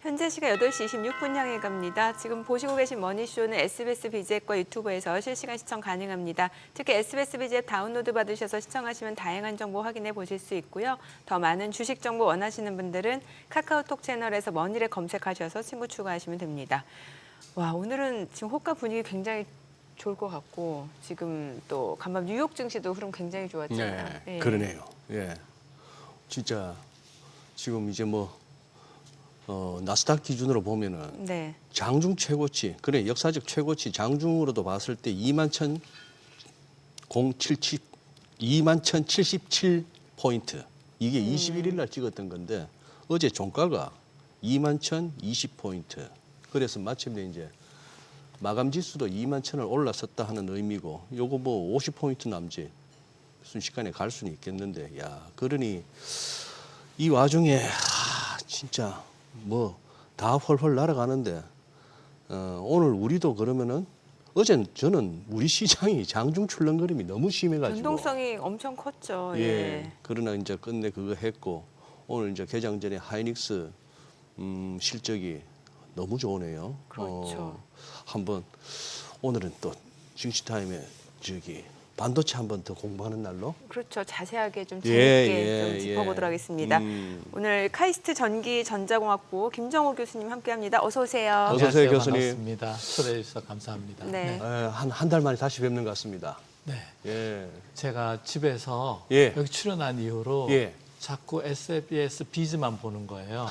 현재 시각 8시 26분 향해 갑니다. 지금 보시고 계신 머니쇼는 SBS BG앱과 유튜브에서 실시간 시청 가능합니다. 특히 SBS BG앱 다운로드 받으셔서 시청하시면 다양한 정보 확인해 보실 수 있고요. 더 많은 주식 정보 원하시는 분들은 카카오톡 채널에서 머니를 검색하셔서 친구 추가하시면 됩니다. 와, 오늘은 지금 호가 분위기 굉장히 좋을 것 같고 지금 또 간밤 뉴욕 증시도 흐름 굉장히 좋았잖아요. 네, 그러네요. 예, 진짜 지금 이제 나스닥 기준으로 보면은 네. 장중 최고치, 그래 역사적 최고치 장중으로도 봤을 때 21,077 포인트. 이게 21일 날 찍었던 건데 어제 종가가 21,020 포인트. 그래서 마침내 이제 마감 지수도 21,000을 올라섰다 하는 의미고, 요거 50포인트 남짓 순식간에 갈 수는 있겠는데, 야, 그러니 이 와중에 진짜 다 헐헐 날아가는데, 오늘 우리도 그러면은 어젠 저는 우리 시장이 장중 출렁거림이 너무 심해가지고 변동성이 엄청 컸죠. 예. 그러나 이제 끝내 그거 했고, 오늘 이제 개장 전에 하이닉스 실적이 너무 좋으네요. 그렇죠. 한번 오늘은 또 증시타임에 반도체 한번 더 공부하는 날로. 그렇죠. 자세하게 좀 재밌게 좀 예. 짚어보도록 하겠습니다. 오늘 카이스트 전기전자공학부 김정호 교수님 함께합니다. 어서 오세요. 어서 오세요, 안녕하세요. 교수님. 반갑습니다. 초대해 주셔서 감사합니다. 네. 한 달 만에 다시 뵙는 것 같습니다. 네. 예. 제가 집에서 예. 여기 출연한 이후로 예. 자꾸 SBS 비즈만 보는 거예요.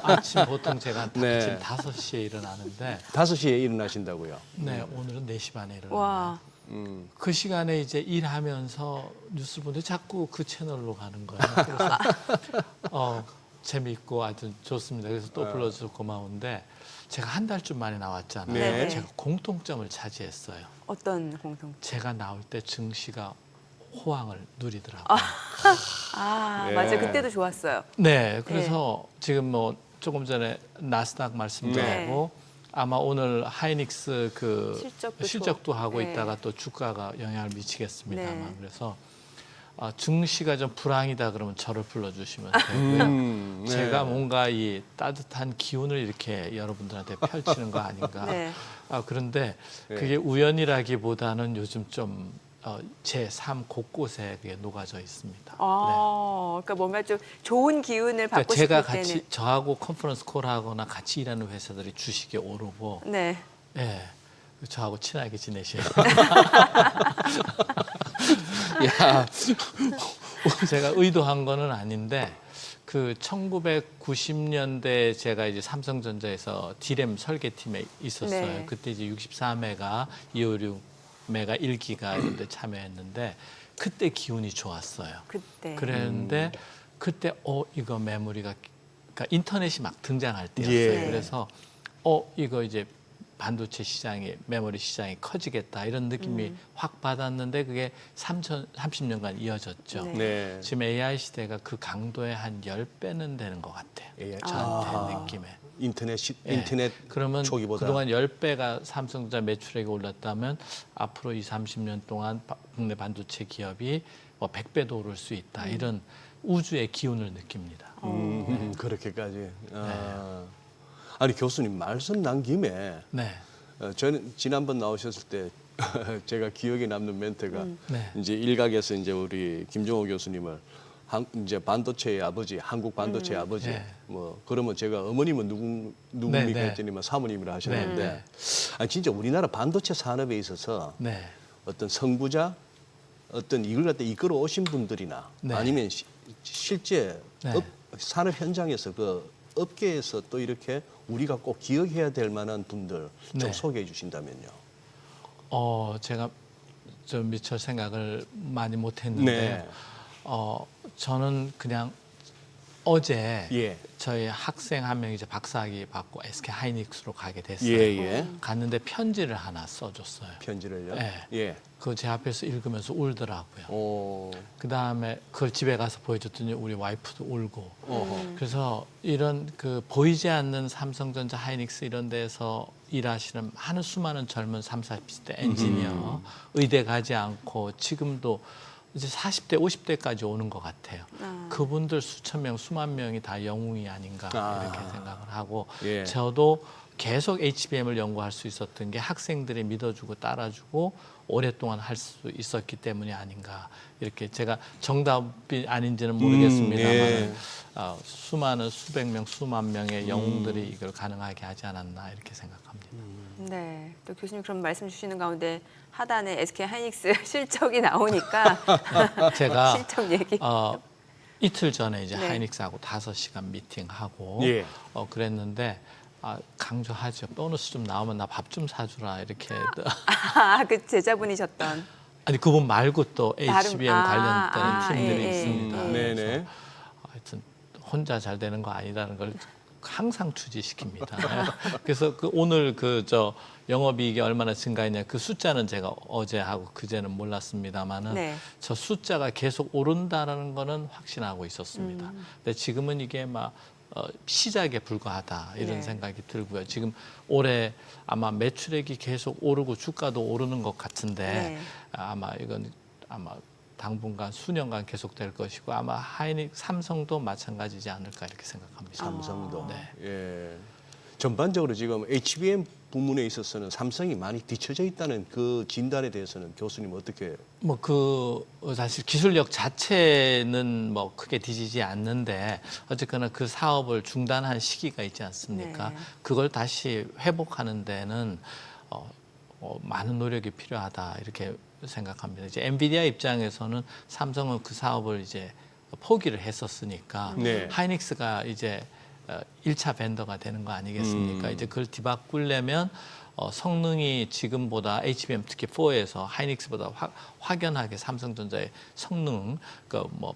아침 보통 제가 네. 아침 5시에 일어나는데 5시에 일어나신다고요. 네, 오늘은 4시 반에 일어나요. 와, 그 시간에 이제 일하면서 뉴스 보는데 자꾸 그 채널로 가는 거예요. 그래서 재미있고 아주 좋습니다. 그래서 또 불러줘서 고마운데 제가 한 달쯤 만에 나왔잖아요. 네. 제가 공통점을 차지했어요. 어떤 공통? 제가 나올 때 증시가 호황을 누리더라고요. 예. 맞아요. 그때도 좋았어요. 네, 그래서 지금 조금 전에 나스닥 말씀도 네. 하고 아마 오늘 하이닉스 실적도 하고 네. 있다가 또 주가가 영향을 미치겠습니다만 네. 그래서 증시가 좀 불황이다 그러면 저를 불러주시면 되고요. 네. 제가 뭔가 이 따뜻한 기운을 이렇게 여러분들한테 펼치는 거 아닌가. 네. 그런데 네. 그게 우연이라기보다는 요즘 좀 제 삶 곳곳에 그게 녹아져 있습니다. 그러니까 뭔가 좀 좋은 기운을 그러니까 받고 제가 싶을 같이 때는. 저하고 컨퍼런스 콜하거나 같이 일하는 회사들이 주식이 오르고, 네. 예, 저하고 친하게 지내셔요. 야, 제가 의도한 거는 아닌데 그 1990년대 제가 이제 삼성전자에서 D램 설계팀에 있었어요. 네. 그때 이제 64메가, 256 메가 1기가 이런 데 참여했는데 그때 기운이 좋았어요. 그때. 그랬는데 그때 이거 메모리가 그러니까 인터넷이 막 등장할 때였어요. 예. 그래서 이거 이제 반도체 시장이 메모리 시장이 커지겠다 이런 느낌이 확 받았는데 그게 30년간 이어졌죠. 네. 네. 지금 AI 시대가 그 강도의 한 10배는 되는 것 같아요. AI. 저한테 느낌에. 인터넷 그러면 초기보다. 그동안 10배가 삼성전자 매출액이 올랐다면 앞으로 30년 동안 국내 반도체 기업이 100배도 오를 수 있다. 이런 우주의 기운을 느낍니다. 그렇게까지. 아니 교수님 말씀 난 김에 네. 저는 지난번 나오셨을 때 제가 기억에 남는 멘트가 네. 이제 일각에서 이제 우리 김정호 교수님을 이제 반도체의 아버지, 한국 반도체의 아버지. 네. 그러면 제가 어머님은 누굽니까 네, 네. 했더니만 사모님이라 하셨는데, 네. 아니 진짜 우리나라 반도체 산업에 있어서 네. 어떤 선구자, 어떤 이걸 갖다 이끌어 오신 분들이나 네. 아니면 실제 네. 산업 현장에서 그 업계에서 또 이렇게 우리가 꼭 기억해야 될 만한 분들 좀 네. 소개해 주신다면요. 제가 좀 미처 생각을 많이 못했는데 네. 저는 그냥 어제 예. 저희 학생 한 명이 이제 박사학위 받고 SK 하이닉스로 가게 됐어요. 예. 갔는데 편지를 하나 써줬어요. 편지를요. 네. 예. 그거 제 앞에서 읽으면서 울더라고요. 오. 그 다음에 그걸 집에 가서 보여줬더니 우리 와이프도 울고. 그래서 이런 그 보이지 않는 삼성전자 하이닉스 이런 데서 일하시는 하는 수많은 젊은 30, 40대 엔지니어, 의대 가지 않고 지금도 이제 40대, 50대까지 오는 것 같아요. 그분들 수천 명, 수만 명이 다 영웅이 아닌가 이렇게 생각을 하고 예. 저도 계속 HBM을 연구할 수 있었던 게 학생들이 믿어주고 따라주고 오랫동안 할 수 있었기 때문이 아닌가 이렇게 제가 정답이 아닌지는 모르겠습니다만 예. 수많은 수백 명 수만 명의 영웅들이 이걸 가능하게 하지 않았나 이렇게 생각합니다. 네, 또 교수님 그런 말씀 주시는 가운데 하단에 SK 하이닉스 실적이 나오니까 제가 실적 얘기. 이틀 전에 이제 네. 하이닉스하고 5시간 미팅하고 예. 그랬는데 강조하죠. 보너스 좀 나오면 나 밥 좀 사주라 이렇게. 그 제자분이셨던. 아니 그분 말고 또 HBM 관련된 팀들이 예, 있습니다. 네네. 그래서 하여튼 혼자 잘 되는 거 아니라는 걸 항상 주지시킵니다. 그래서 오늘 영업이익이 얼마나 증가했냐 그 숫자는 제가 어제하고 그제는 몰랐습니다만은 네. 저 숫자가 계속 오른다라는 거는 확신하고 있었습니다. 근데 지금은 이게 막 시작에 불과하다 이런 네. 생각이 들고요. 지금 올해 아마 매출액이 계속 오르고 주가도 오르는 것 같은데 네. 아마 이건 아마 당분간 수년간 계속될 것이고 아마 삼성도 마찬가지지 않을까 이렇게 생각합니다. 삼성도. 네. 예. 전반적으로 지금 HBM 부문에 있어서는 삼성이 많이 뒤처져 있다는 그 진단에 대해서는 교수님 어떻게? 사실 기술력 자체는 크게 뒤지지 않는데 어쨌거나 그 사업을 중단한 시기가 있지 않습니까? 네. 그걸 다시 회복하는 데는 많은 노력이 필요하다 이렇게 생각합니다. 이제 엔비디아 입장에서는 삼성은 그 사업을 이제 포기를 했었으니까 네. 하이닉스가 이제 1차 벤더가 되는 거 아니겠습니까? 이제 그걸 뒤바꾸려면 성능이 지금보다 HBM 특히 4에서 하이닉스보다 확연하게 삼성전자의 성능,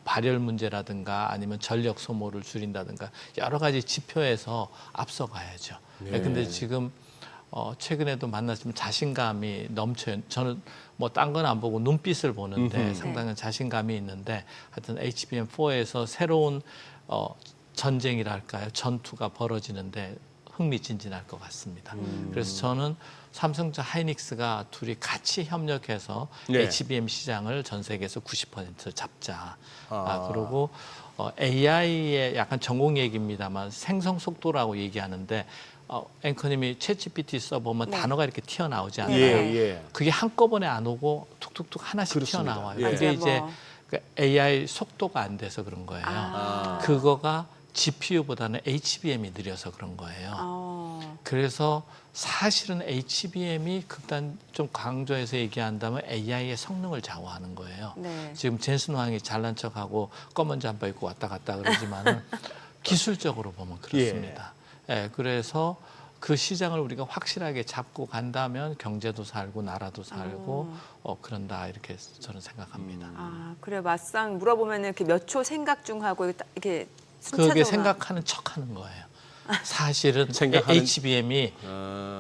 발열 문제라든가 아니면 전력 소모를 줄인다든가 여러 가지 지표에서 앞서가야죠. 네. 근데 지금 최근에도 만났지만 자신감이 넘쳐요. 저는 딴 건 안 보고 눈빛을 보는데 상당한 자신감이 있는데 하여튼 HBM4에서 새로운 전쟁이랄까요? 전투가 벌어지는데 흥미진진할 것 같습니다. 그래서 저는 삼성과 하이닉스가 둘이 같이 협력해서 네. HBM 시장을 전 세계에서 90% 잡자. 그리고 AI의 약간 전공 얘기입니다만 생성 속도라고 얘기하는데 앵커님이 챗GPT 써보면 네. 단어가 이렇게 튀어나오지 않나요? 예. 그게 한꺼번에 안 오고 툭툭툭 하나씩 그렇습니다. 튀어나와요. 예. 그게 맞아요, 이제 뭐. AI 속도가 안 돼서 그런 거예요. 그거가 GPU보다는 HBM이 느려서 그런 거예요. 그래서 사실은 HBM이 극단 좀 강조해서 얘기한다면 AI의 성능을 좌우하는 거예요. 네. 지금 젠슨 왕이 잘난 척하고 검은 잠바 입고 왔다 갔다 그러지만은 기술적으로 보면 그렇습니다. 예, 그래서 그 시장을 우리가 확실하게 잡고 간다면 경제도 살고 나라도 살고 그런다 이렇게 저는 생각합니다. 그래 맞상 물어보면은 이렇게 몇 초 생각 중 하고 이렇게 그게 순차적으로 생각하는 척하는 거예요. 사실은 생각하는- HBM이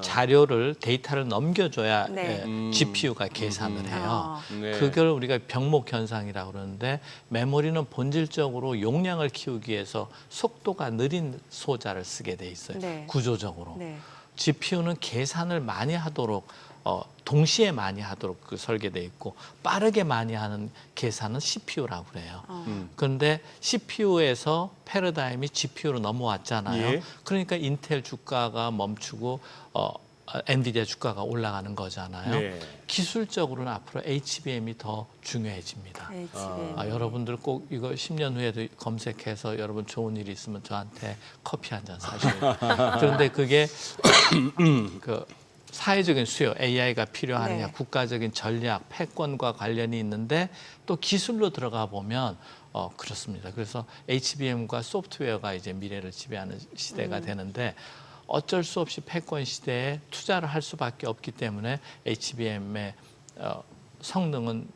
자료를 데이터를 넘겨줘야 네. GPU가 계산을 해요. 네. 그걸 우리가 병목 현상이라고 그러는데 메모리는 본질적으로 용량을 키우기 위해서 속도가 느린 소자를 쓰게 돼 있어요. 네. 구조적으로. 네. GPU는 계산을 많이 하도록 동시에 많이 하도록 설계돼 있고 빠르게 많이 하는 계산은 CPU라고 그래요. 그런데 CPU에서 패러다임이 GPU로 넘어왔잖아요. 예. 그러니까 인텔 주가가 멈추고 엔비디아 주가가 올라가는 거잖아요. 네. 기술적으로는 앞으로 HBM이 더 중요해집니다. HBM. 여러분들 꼭 이거 10년 후에도 검색해서 여러분 좋은 일이 있으면 저한테 커피 한 잔 사셔요. 그런데 그게 사회적인 수요, AI가 필요하느냐, 네. 국가적인 전략, 패권과 관련이 있는데 또 기술로 들어가 보면 그렇습니다. 그래서 HBM과 소프트웨어가 이제 미래를 지배하는 시대가 되는데 어쩔 수 없이 패권 시대에 투자를 할 수밖에 없기 때문에 HBM의 성능은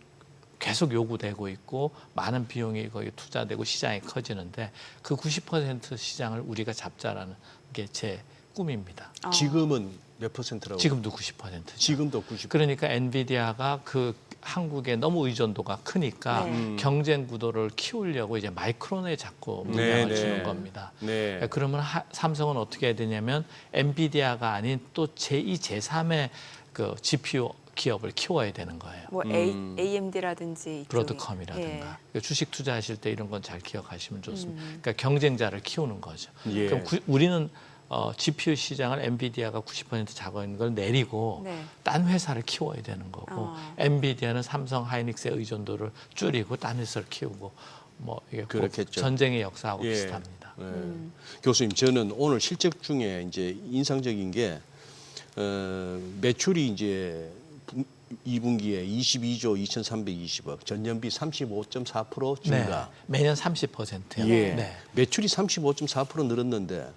계속 요구되고 있고 많은 비용이 거기 투자되고 시장이 커지는데 그 90% 시장을 우리가 잡자라는 게 제 꿈입니다. 지금은 몇 %라고? 지금도 90%죠. 지금도 90%. 그러니까 엔비디아가 한국에 너무 의존도가 크니까 네. 경쟁 구도를 키우려고 이제 마이크론에 자꾸 네, 물량을 네. 주는 겁니다. 네. 그러면 삼성은 어떻게 해야 되냐면 엔비디아가 아닌 또 제2, 제3의 GPU 기업을 키워야 되는 거예요. 뭐 AMD라든지 브로드컴이라든가 주식 투자하실 때 이런 건 잘 기억하시면 좋습니다. 그러니까 경쟁자를 키우는 거죠. 예. 그럼 우리는 GPU 시장을 엔비디아가 90% 잡고 있는 걸 내리고 네. 딴 회사를 키워야 되는 거고 엔비디아는 삼성 하이닉스의 의존도를 줄이고 딴 회사를 키우고 뭐 이게 꼭 그렇겠죠. 전쟁의 역사하고 예. 비슷합니다. 예. 교수님, 저는 오늘 실적 중에 이제 인상적인 게 매출이 이제 2분기에 22조 2,320억, 전년비 35.4% 증가. 네. 매년 30%요. 예. 네. 매출이 35.4% 늘었는데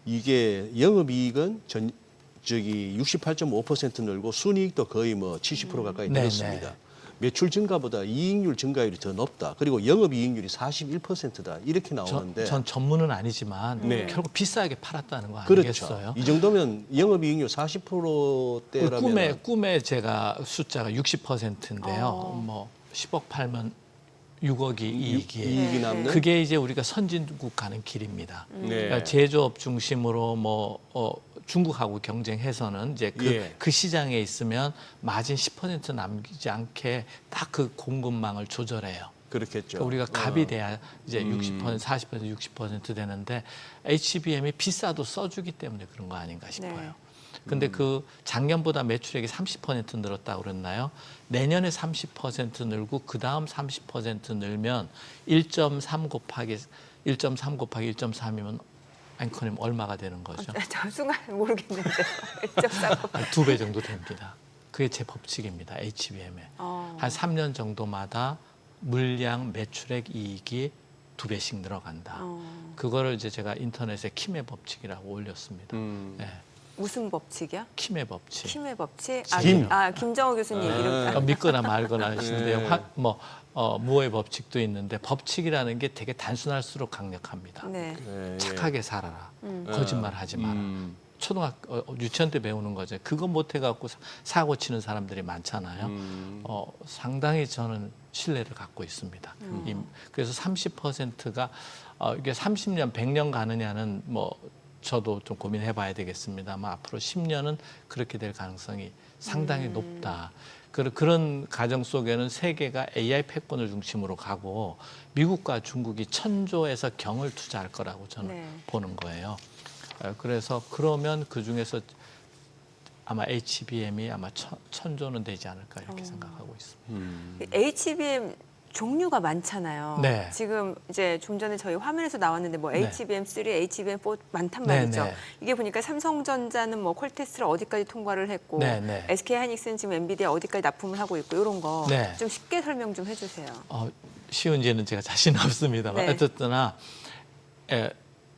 이게 영업이익은 저기 68.5% 늘고 순이익도 거의 뭐 70% 가까이 네, 늘었습니다. 네. 매출 증가보다 이익률 증가율이 더 높다. 그리고 영업이익률이 41%다. 이렇게 나오는데 전 전문은 아니지만 네. 결국 비싸게 팔았다는 거 그렇죠. 아니겠어요? 이 정도면 영업이익률 40%대라면 꿈에 제가 숫자가 60%인데요. 뭐 10억 팔면 6억이 이익이에요. 이익이 남는 그게 이제 우리가 선진국 가는 길입니다. 네. 그러니까 제조업 중심으로 뭐 중국하고 경쟁해서는 이제 예. 그 시장에 있으면 마진 10% 남기지 않게 딱 그 공급망을 조절해요. 그렇겠죠. 그러니까 우리가 갑이 돼야 이제 60%, 40%, 60% 되는데 HBM이 비싸도 써주기 때문에 그런 거 아닌가 싶어요. 네. 근데 그 작년보다 매출액이 30% 늘었다고 그랬나요? 내년에 30% 늘고 그 다음 30% 늘면 1.3 곱하기 1.3이면 앵커님 얼마가 되는 거죠? 저 순간 모르겠는데요. 1.4. 한 2배 정도 됩니다. 그게 제 법칙입니다. HBM에. 한 3년 정도마다 물량, 매출액, 이익이 2배씩 늘어간다. 그거를 이제 제가 인터넷에 킴의 법칙이라고 올렸습니다. 네. 무슨 법칙이야? 킴의 법칙. 킴의 법칙? 김. 김정호 교수님 이름. 믿거나 말거나 하시는데요. 네. 무의 법칙도 있는데 법칙이라는 게 되게 단순할수록 강력합니다. 네. 예, 예. 착하게 살아라. 거짓말하지 마라. 초등학교 유치원 때 배우는 거죠. 그거 못 해갖고 사고 치는 사람들이 많잖아요. 상당히 저는 신뢰를 갖고 있습니다. 그래서 30%가 이게 30년, 100년 가느냐는 뭐 저도 좀 고민해봐야 되겠습니다만 앞으로 10년은 그렇게 될 가능성이 상당히 높다. 그런 가정 속에는 세계가 AI 패권을 중심으로 가고 미국과 중국이 천조에서 경을 투자할 거라고 저는 네. 보는 거예요. 그래서 그러면 그 중에서 아마 HBM이 아마 천조는 되지 않을까 이렇게 생각하고 있습니다. HBM 종류가 많잖아요. 네. 지금 이제 좀 전에 저희 화면에서 나왔는데 뭐 네. HBM3, HBM4 많단 네, 말이죠. 네. 이게 보니까 삼성전자는 뭐 퀄테스트를 어디까지 통과를 했고 네, 네. SK하이닉스는 지금 엔비디아 어디까지 납품을 하고 있고 이런 거 좀 네. 쉽게 설명 좀 해주세요. 쉬운지는 제가 자신 없습니다만 네. 어쨌거나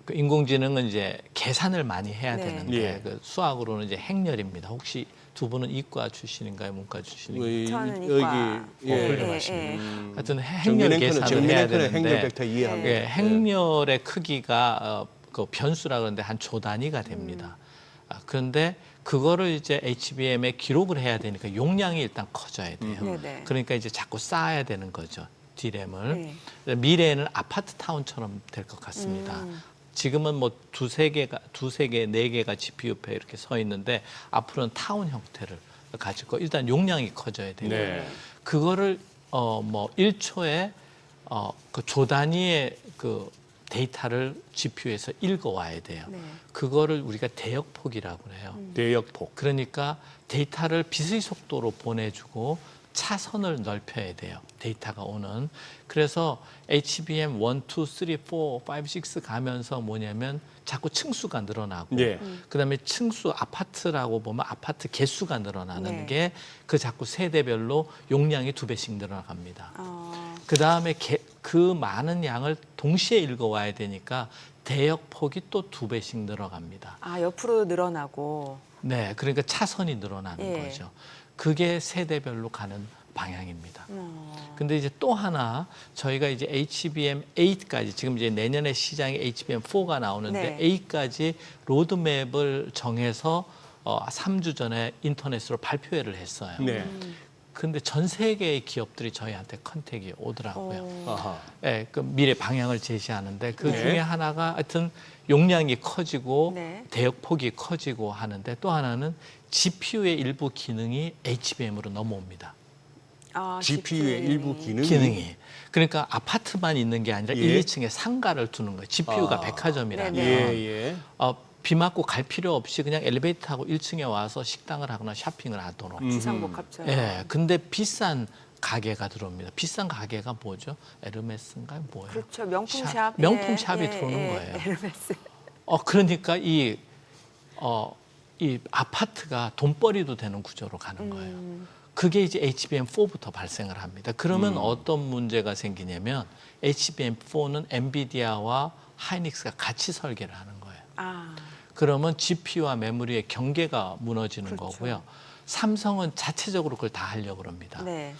그 인공지능은 이제 계산을 많이 해야 네. 되는데 예. 그 수학으로는 이제 행렬입니다. 혹시 두 분은 이과 출신인가요, 문과 출신인가요? 저는 여기 이과. 훌륭하십니다. 하여튼 행렬 정밀 계산을 앵커는 해야 행렬 되는데 벡터 이해합니다. 예, 행렬의 크기가 그 변수라 그러는데 한 조 단위가 됩니다. 그런데 그거를 이제 HBM에 기록을 해야 되니까 용량이 일단 커져야 돼요. 네네. 그러니까 이제 자꾸 쌓아야 되는 거죠. D램을. 네. 미래에는 아파트 타운처럼 될 것 같습니다. 지금은 뭐 두세 개, 네 개가 GPU에 이렇게 서 있는데 앞으로는 타운 형태를 가질 거. 일단 용량이 커져야 돼요. 네. 그거를 뭐 1초에 그 조 단위의 그 데이터를 GPU에서 읽어와야 돼요. 네. 그거를 우리가 대역폭이라고 해요. 대역폭. 그러니까 데이터를 빛의 속도로 보내주고 차선을 넓혀야 돼요. 데이터가 오는. 그래서 HBM 1, 2, 3, 4, 5, 6 가면서 뭐냐면 자꾸 층수가 늘어나고 네. 그다음에 층수 아파트라고 보면 아파트 개수가 늘어나는 네. 게 그 자꾸 세대별로 용량이 2배씩 늘어갑니다. 어, 그다음에 그 많은 양을 동시에 읽어와야 되니까 대역폭이 또 2배씩 늘어갑니다. 옆으로 늘어나고. 네, 그러니까 차선이 늘어나는 예. 거죠. 그게 세대별로 가는 방향입니다. 근데 이제 또 하나 저희가 이제 HBM8까지 지금 이제 내년에 시장에 HBM4가 나오는데 네. 8까지 로드맵을 정해서 3주 전에 인터넷으로 발표회를 했어요. 네. 근데 전 세계의 기업들이 저희한테 컨택이 오더라고요. 아하. 예, 그 미래 방향을 제시하는데 그 네. 중에 하나가 하여튼 용량이 커지고 네. 대역폭이 커지고 하는데 또 하나는 GPU의 일부 기능이 HBM으로 넘어옵니다. GPU의 일부 기능이. 그러니까 아파트만 있는 게 아니라 예. 1, 2층에 상가를 두는 거예요. GPU가 아. 백화점이라는 네네. 예, 예. 비 맞고 갈 필요 없이 그냥 엘리베이터 타고 1층에 와서 식당을 하거나 쇼핑을 하도록. 주상복합처럼. 예, 근데 비싼 가게가 들어옵니다. 비싼 가게가 뭐죠? 에르메스인가요? 뭐예요? 그렇죠. 명품샵. 명품 샵이 들어오는 거예요. 에르메스. 그러니까 이 아파트가 돈벌이도 되는 구조로 가는 거예요. 그게 이제 HBM4부터 발생을 합니다. 그러면 어떤 문제가 생기냐면 HBM4는 엔비디아와 하이닉스가 같이 설계를 하는 거예요. 아, 그러면 GPU와 메모리의 경계가 무너지는 그렇죠. 거고요. 삼성은 자체적으로 그걸 다 하려고 합니다. 네.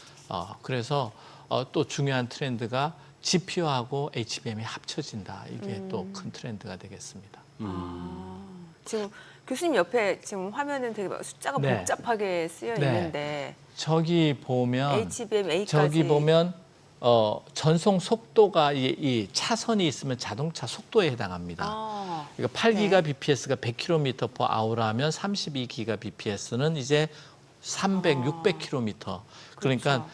그래서 또 중요한 트렌드가 GPU하고 HBM이 합쳐진다. 이게 또 큰 트렌드가 되겠습니다. 지금 교수님 옆에 지금 화면은 되게 숫자가 네. 복잡하게 쓰여 네. 있는데 저기 보면 HBM-A까지 저기 보면 전송 속도가 이 차선이 있으면 자동차 속도에 해당합니다. 아, 그러니까 8기가 bps가 100km/h라면 32기가 bps는 이제 300, 600km. 그러니까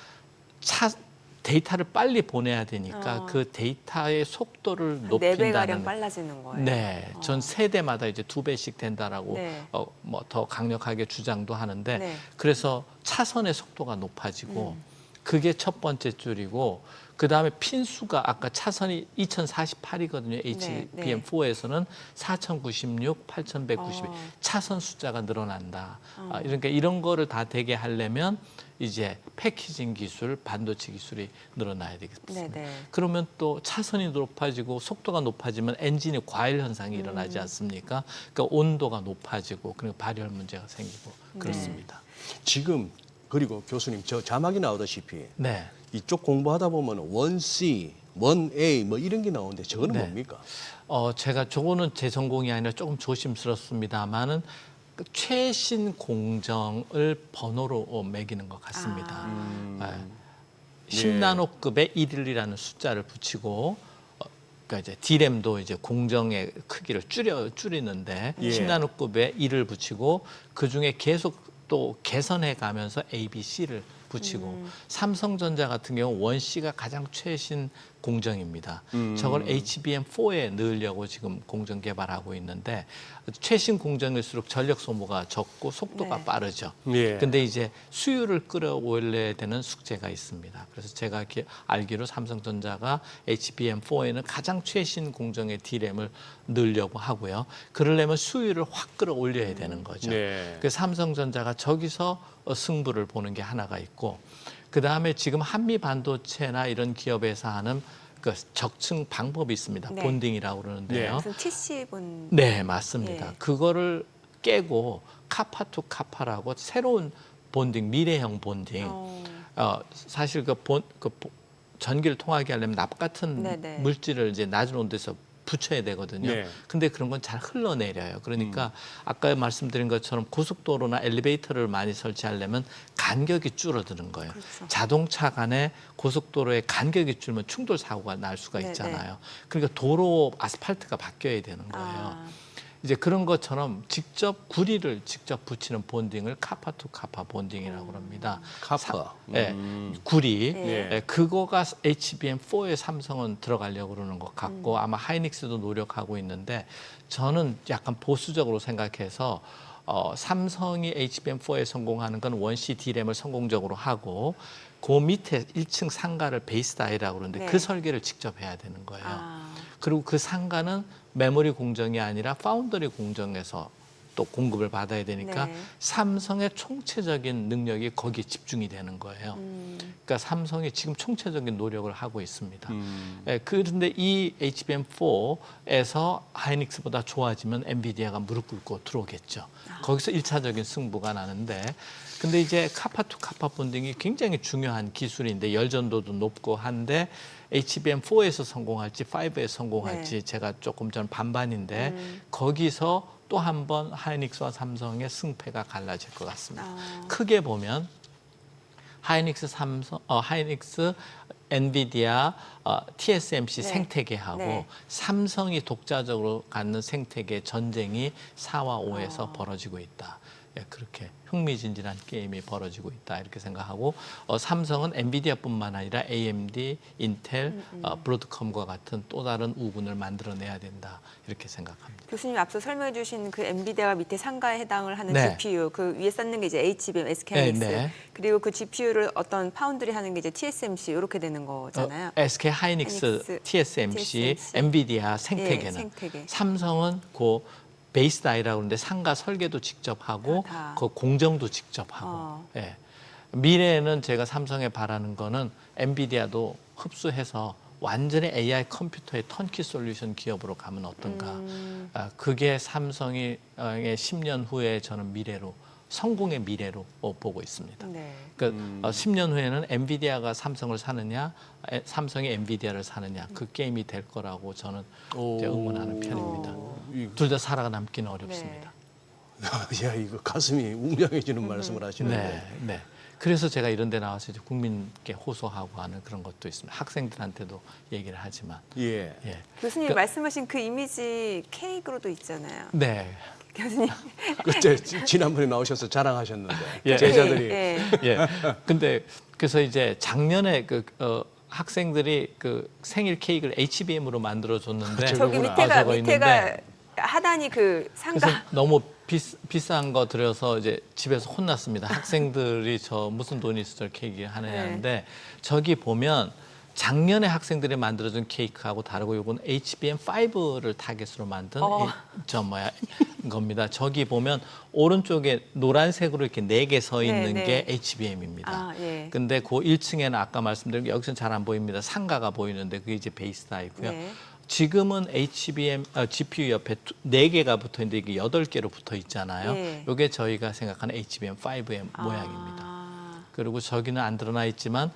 그렇죠. 데이터를 빨리 보내야 되니까 그 데이터의 속도를 한 높인다는 4배가량 빨라지는 거예요. 네, 전 세대마다 이제 2배씩 된다라고 네. 뭐 더 강력하게 주장도 하는데 네. 그래서 차선의 속도가 높아지고 그게 첫 번째 줄이고 그 다음에 핀 수가 아까 차선이 2048이거든요. HBM4에서는 4096, 8192 차선 숫자가 늘어난다. 그러니까 이런 거를 다 되게 하려면 이제 패키징 기술, 반도체 기술이 늘어나야 되겠습니다. 네네. 그러면 또 차선이 높아지고 속도가 높아지면 엔진이 과열 현상이 일어나지 않습니까? 그러니까 온도가 높아지고 그리고 발열 문제가 생기고 그렇습니다. 지금 그리고 교수님 저 자막이 나오다시피 네. 이쪽 공부하다 보면 1C, 1A 뭐 이런 게 나오는데 저거는 네. 뭡니까? 제가 저거는 제 전공이 아니라 조금 조심스럽습니다만은 그 최신 공정을 번호로 매기는 것 같습니다. 네. 10나노급의 1일이라는 숫자를 붙이고 그러니까 이제 D램도 이제 공정의 크기를 줄이는데 예. 10나노급의 1을 붙이고 그 중에 계속 또 개선해 가면서 A, B, C를 붙이고 삼성전자 같은 경우 1C가 가장 최신 공정입니다. 저걸 HBM4에 넣으려고 지금 공정 개발하고 있는데 최신 공정일수록 전력 소모가 적고 속도가 네. 빠르죠. 예. 근데 이제 수율을 끌어올려야 되는 숙제가 있습니다. 그래서 제가 알기로 삼성전자가 HBM4에는 가장 최신 공정의 D램을 넣으려고 하고요. 그러려면 수율을 확 끌어올려야 되는 거죠. 네. 그 삼성전자가 저기서 승부를 보는 게 하나가 있고 그다음에 지금 한미 반도체나 이런 기업에서 하는 그 적층 방법이 있습니다. 네. 본딩이라고 그러는데요. 무슨 TC 본. 네, 맞습니다. 예. 그거를 깨고 카파 투 카파라고 새로운 본딩, 미래형 본딩. 사실 전기를 통하게 하려면 납 같은 네네. 물질을 이제 낮은 온도에서 붙여야 되거든요. 네. 근데 그런 건 잘 흘러내려요. 그러니까 아까 말씀드린 것처럼 고속도로나 엘리베이터를 많이 설치하려면 간격이 줄어드는 거예요. 그렇죠. 자동차 간에 고속도로에 간격이 줄면 충돌 사고가 날 수가 네네. 있잖아요. 그러니까 도로 아스팔트가 바뀌어야 되는 거예요. 이제 그런 것처럼 직접 구리를 직접 붙이는 본딩을 카파 투 카파 본딩이라고 합니다. 카파. 네, 구리. 네. 예, 그거가 HBM4에 삼성은 들어가려고 그러는 것 같고 아마 하이닉스도 노력하고 있는데 저는 약간 보수적으로 생각해서 삼성이 HBM4에 성공하는 건 1C D램을 성공적으로 하고 그 밑에 1층 상가를 베이스 다이라고 그러는데 네. 그 설계를 직접 해야 되는 거예요. 그리고 그 상가는 메모리 공정이 아니라 파운더리 공정에서 또 공급을 받아야 되니까 네. 삼성의 총체적인 능력이 거기에 집중이 되는 거예요. 그러니까 삼성이 지금 총체적인 노력을 하고 있습니다. 예, 그런데 이 HBM4에서 하이닉스보다 좋아지면 엔비디아가 무릎 꿇고 들어오겠죠. 거기서 1차적인 승부가 나는데 근데 이제 카파 투 카파 본딩이 굉장히 중요한 기술인데 열전도도 높고 한데 HBM4에서 성공할지 5에서 성공할지 네. 제가 조금 전 반반인데 거기서 또 한 번 하이닉스와 삼성의 승패가 갈라질 것 같습니다. 크게 보면 하이닉스, 엔비디아, TSMC 네. 생태계하고 네. 삼성이 독자적으로 갖는 생태계 전쟁이 4와 5에서 벌어지고 있다. 그렇게 흥미진진한 게임이 벌어지고 있다 이렇게 생각하고 삼성은 엔비디아뿐만 아니라 AMD, 인텔, 브로드컴과 같은 또 다른 우군을 만들어내야 된다 이렇게 생각합니다. 교수님 앞서 설명해 주신 그 엔비디아와 밑에 상가에 해당을 하는 네. GPU 그 위에 쌓는 게 이제 HBM, SK하이닉스 네. 그리고 그 GPU를 어떤 파운드리 하는 게 이제 TSMC 이렇게 되는 거잖아요. SK 하이닉스, TSMC, 엔비디아, 생태계는 예, 생태계. 삼성은 그 베이스 다이라고 하는데 상가 설계도 직접 하고 다. 그 공정도 직접 하고 예. 미래에는 제가 삼성에 바라는 거는 엔비디아도 흡수해서 완전히 AI 컴퓨터의 턴키 솔루션 기업으로 가면 어떤가. 그게 삼성의 10년 후에 저는 미래로 성공의 미래로 보고 있습니다. 네. 그러니까 10년 후에는 엔비디아가 삼성을 사느냐, 삼성이 엔비디아를 사느냐 그 게임이 될 거라고 저는 이제 응원하는 편입니다. 둘 다 살아남기는 어렵습니다. 야, 이거 가슴이 웅장해지는 말씀을 하시는데. 네, 네. 그래서 제가 이런 데 나와서 이제 국민께 호소하고 하는 그런 것도 있습니다. 학생들한테도 얘기를 하지만. 예. 예. 교수님 말씀하신 그 이미지 케이크로도 있잖아요. 네. 교수님. 그때 지난번에 나오셔서 자랑하셨는데 예. 제자들이 예. 예. 근데 그래서 이제 작년에 학생들이 그 생일 케이크를 HBM으로 만들어 줬는데 저기 그거구나. 밑에가 하단이 그 상가. 그래서 너무 비싼 거 들여서 이제 집에서 혼났습니다. 학생들이 저 무슨 돈이 있어 저 케이크 하느냐는데 저기 보면 작년에 학생들이 만들어준 케이크하고 다르고 요건 HBM5를 타겟으로 만든 겁니다. 저기 보면 오른쪽에 노란색으로 이렇게 4개 서 있는 네, 게 네. HBM입니다. 아, 예. 근데 그 1층에는 아까 말씀드린 게 여기서는 잘 안 보입니다. 상가가 보이는데 그게 이제 베이스 다이고요. 네. 지금은 GPU 옆에 4개가 붙어 있는데 이게 8개로 붙어 있잖아요. 네. 이게 저희가 생각하는 HBM5의 모양입니다. 그리고 저기는 안 드러나 있지만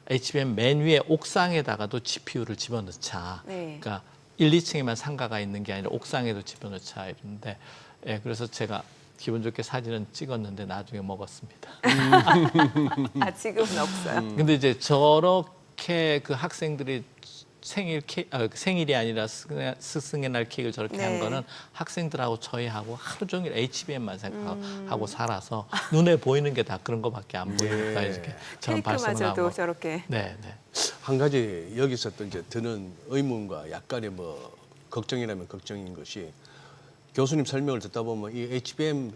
HBM 맨 위에 옥상에다가도 GPU를 집어넣자. 네. 그러니까 1, 2층에만 상가가 있는 게 아니라 옥상에도 집어넣자 이러는데 그래서 제가 기분 좋게 사진은 찍었는데 나중에 먹었습니다. 아, 지금은 없어요. 근데 이제 저렇게 그 학생들이 생일이 아니라 스승의 날 케이크를 저렇게 한 네. 거는 학생들하고 저희하고 하루 종일 HBM만 생각하고 살아서 눈에 보이는 게 다 그런 거밖에 안 보이니까 이렇게 저는 발성을 케이크마저도 하고 저렇게. 네, 네. 한 가지 여기서 또 이제 드는 의문과 약간의 뭐 걱정이라면 걱정인 것이 교수님 설명을 듣다 보면 이 HBM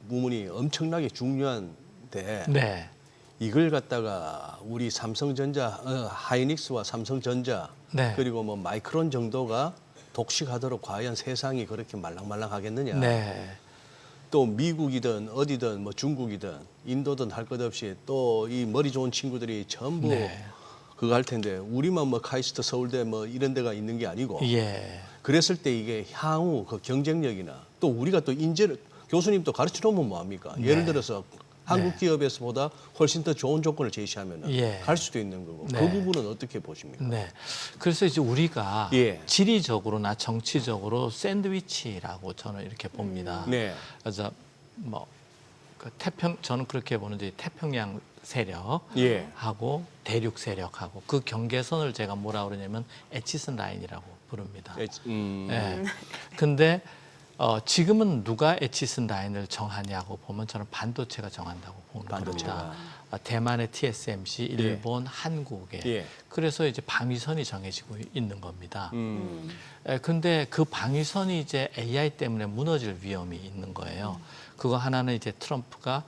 부문이 엄청나게 중요한데 네. 이걸 갖다가 우리 삼성전자, 하이닉스와 삼성전자 네. 그리고 뭐 마이크론 정도가 독식하도록 과연 세상이 그렇게 말랑말랑하겠느냐. 네. 또 미국이든 어디든 뭐 중국이든 인도든 할 것 없이 또 이 머리 좋은 친구들이 전부 네. 그거 할 텐데 우리만 뭐 카이스트 서울대 뭐 이런 데가 있는 게 아니고 예. 그랬을 때 이게 향후 그 경쟁력이나 또 우리가 또 인재를 교수님 또 가르쳐 놓으면 뭐합니까? 네. 예를 들어서 한국 기업에서보다 훨씬 더 좋은 조건을 제시하면 예. 갈 수도 있는 거고 네. 그 부분은 어떻게 보십니까? 네. 그래서 이제 우리가 예. 지리적으로나 정치적으로 샌드위치라고 저는 이렇게 봅니다. 네. 그래서 뭐 저는 그렇게 보는데 태평양 세력하고 예. 대륙 세력하고 그 경계선을 제가 뭐라 그러냐면 에치슨 라인이라고 부릅니다. 예. 근데 지금은 누가 에치슨 라인을 정하냐고 보면 저는 반도체가 정한다고 보는 반도체가. 겁니다. 대만의 TSMC, 일본, 한국에. 예. 그래서 이제 방위선이 정해지고 있는 겁니다. 근데 그 방위선이 이제 AI 때문에 무너질 위험이 있는 거예요. 그거 하나는 이제 트럼프가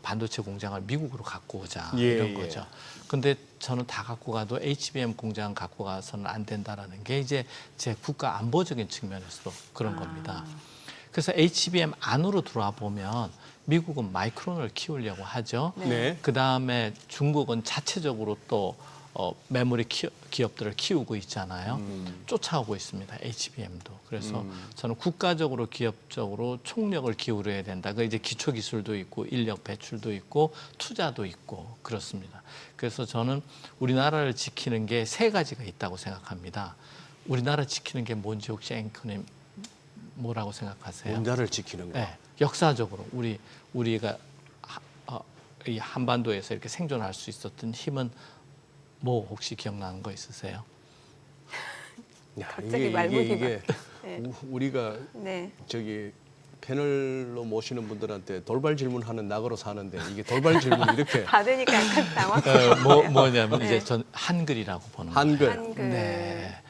반도체 공장을 미국으로 갖고 오자 이런 거죠. 근데 저는 다 갖고 가도 HBM 공장 갖고 가서는 안 된다라는 게 이제 제 국가 안보적인 측면에서도 그런 겁니다. 그래서 HBM 안으로 들어와 보면 미국은 마이크론을 키우려고 하죠. 네. 그다음에 중국은 자체적으로 또 메모리 기업들을 키우고 있잖아요. 쫓아오고 있습니다. HBM도. 그래서 저는 국가적으로 기업적으로 총력을 기울여야 된다. 그 이제 기초 기술도 있고 인력 배출도 있고 투자도 있고 그렇습니다. 그래서 저는 우리나라를 지키는 게 3가지가 있다고 생각합니다. 우리나라 지키는 게 뭔지 혹시 앵커님 뭐라고 생각하세요? 우리나라를 지키는 거. 네, 역사적으로 우리가 이 한반도에서 이렇게 생존할 수 있었던 힘은 뭐 혹시 기억나는 거 있으세요? 야, 갑자기 말문이 이게 네. 우리가 네. 저기 패널로 모시는 분들한테 돌발 질문하는 낙으로 사는데 이게 돌발 질문 이렇게 받으니까 약간 당황스러워요. 뭐냐면 네. 이제 전 한글이라고 보는 한글. 거예요. 한글. 네.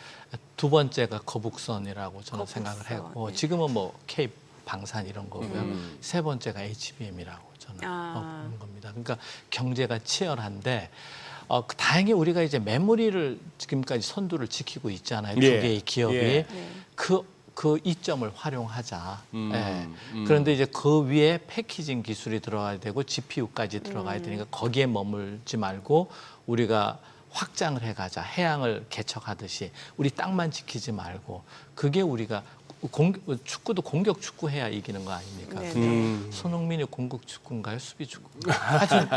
두 번째가 거북선이라고 저는 거북선, 생각을 했고 네. 지금은 뭐 K 방산 이런 거고요. 세 번째가 HBM이라고 저는 보는 겁니다. 그러니까 경제가 치열한데 다행히 우리가 이제 메모리를 지금까지 선두를 지키고 있잖아요. 예. 두 개의 기업이 예. 네. 그 이점을 활용하자. 예. 그런데 이제 그 위에 패키징 기술이 들어가야 되고 GPU까지 들어가야 되니까 거기에 머물지 말고 우리가 확장을 해가자. 해양을 개척하듯이 우리 땅만 지키지 말고 그게 우리가 축구도 공격 축구 해야 이기는 거 아닙니까? 네, 근데 손흥민이 공격 축구인가요? 수비 축구인가요? 하여튼